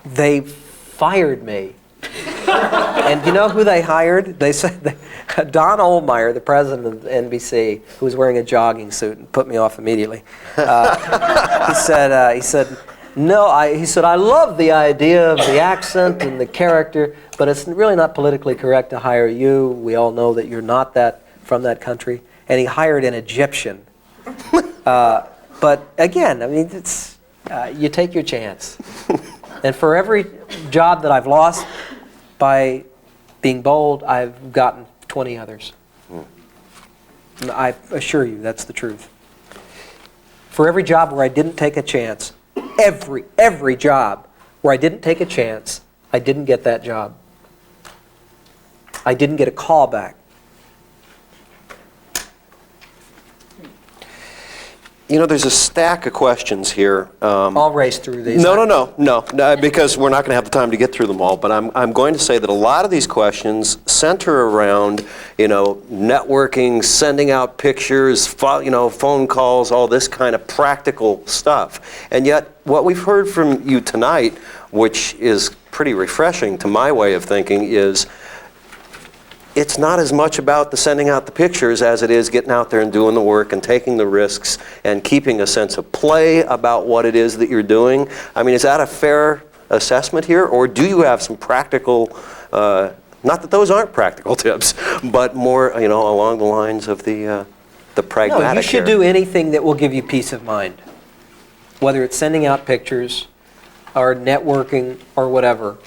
they fired me. And you know who they hired? They said Don Ohlmeyer, the president of NBC, who was wearing a jogging suit and put me off immediately. He said. No, he said, I love the idea of the accent and the character, but it's really not politically correct to hire you. We all know that you're not from that country. and he hired an Egyptian. But again, I mean, it's you take your chance. And for every job that I've lost by being bold, I've gotten 20 others. I assure you, that's the truth. For every job where I didn't take a chance, every job where I didn't take a chance, I didn't get that job. I didn't get a call back. You know, there's a stack of questions here. I'll race through these. No, because we're not going to have the time to get through them all. But I'm going to say that a lot of these questions center around, networking, sending out pictures, phone calls, all this kind of practical stuff. And yet, what we've heard from you tonight, which is pretty refreshing to my way of thinking, is it's not as much about the sending out the pictures as it is getting out there and doing the work and taking the risks and keeping a sense of play about what it is that you're doing. I mean, is that a fair assessment here? Or do you have some practical, not that those aren't practical tips, but more, along the lines of the pragmatic? No, you should do anything that will give you peace of mind. Whether it's sending out pictures or networking or whatever.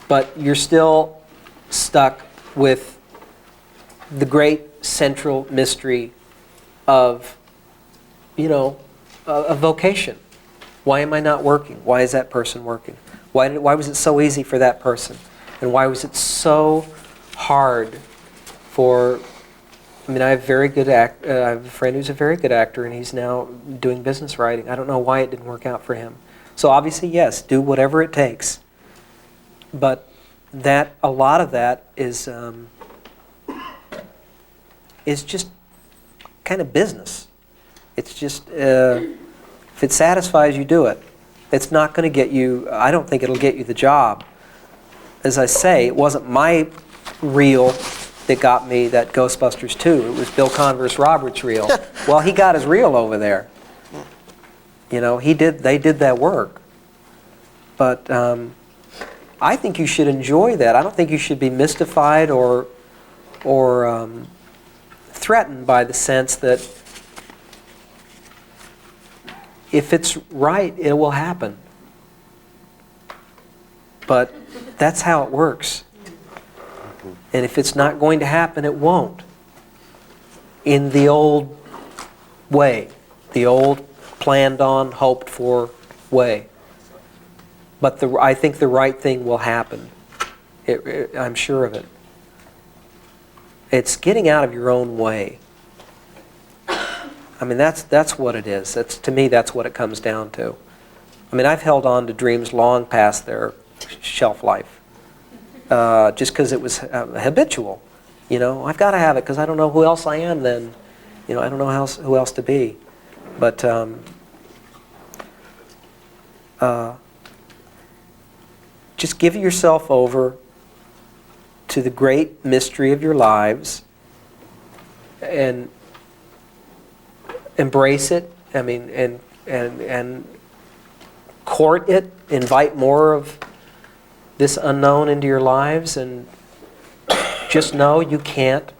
But you're still stuck with the great central mystery of, a vocation. Why am I not working? Why is that person working? Why was it so easy for that person? And why was it so hard for, I have I have a friend who's a very good actor, and he's now doing business writing. I don't know why it didn't work out for him. So obviously, yes, do whatever it takes. But a lot of that is just kind of business. It's just, if it satisfies you, do it. It's not going to get you, I don't think it'll get you the job. As I say, it wasn't my reel that got me that Ghostbusters 2. It was Bill Converse Roberts' reel. Well, he got his reel over there. They did that work. But I think you should enjoy that. I don't think you should be mystified or threatened by the sense that if it's right, it will happen. But that's how it works. And if it's not going to happen, it won't. In the old way, the old planned on, hoped for way. But I think the right thing will happen. I'm sure of it. It's getting out of your own way. That's what it is. To me, that's what it comes down to. I've held on to dreams long past their shelf life, just because it was habitual. I've got to have it because I don't know who else I am then. I don't know who else to be. But just give yourself over to the great mystery of your lives and embrace it. And court it. Invite more of this unknown into your lives, and just know you can't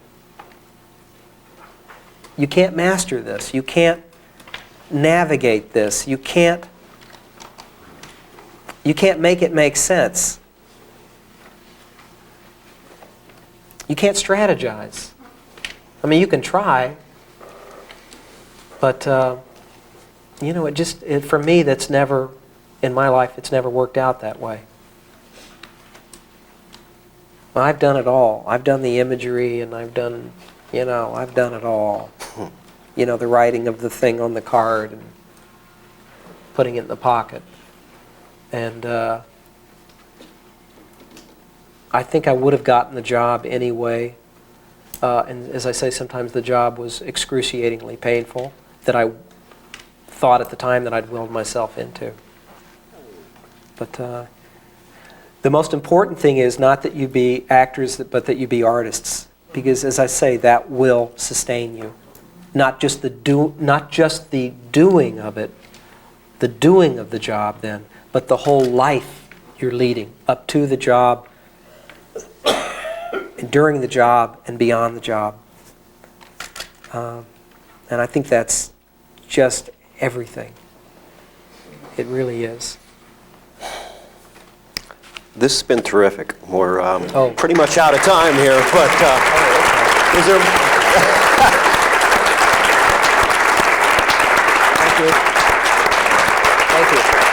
master this. You can't navigate this. You can't make it make sense. You can't strategize. You can try, but for me, that's never, in my life, it's never worked out that way. I've done it all. I've done the imagery, and I've done it all. The writing of the thing on the card and putting it in the pocket. And I think I would have gotten the job anyway. And as I say, sometimes the job was excruciatingly painful that I thought at the time that I'd willed myself into. But the most important thing is not that you be actors, but that you be artists. Because as I say, that will sustain you. Not just the doing of it, the doing of the job then, but the whole life you're leading up to the job, and during the job, and beyond the job. And I think that's just everything. It really is. This has been terrific. We're Oh. pretty much out of time here, but is there... Thank you. Thank you.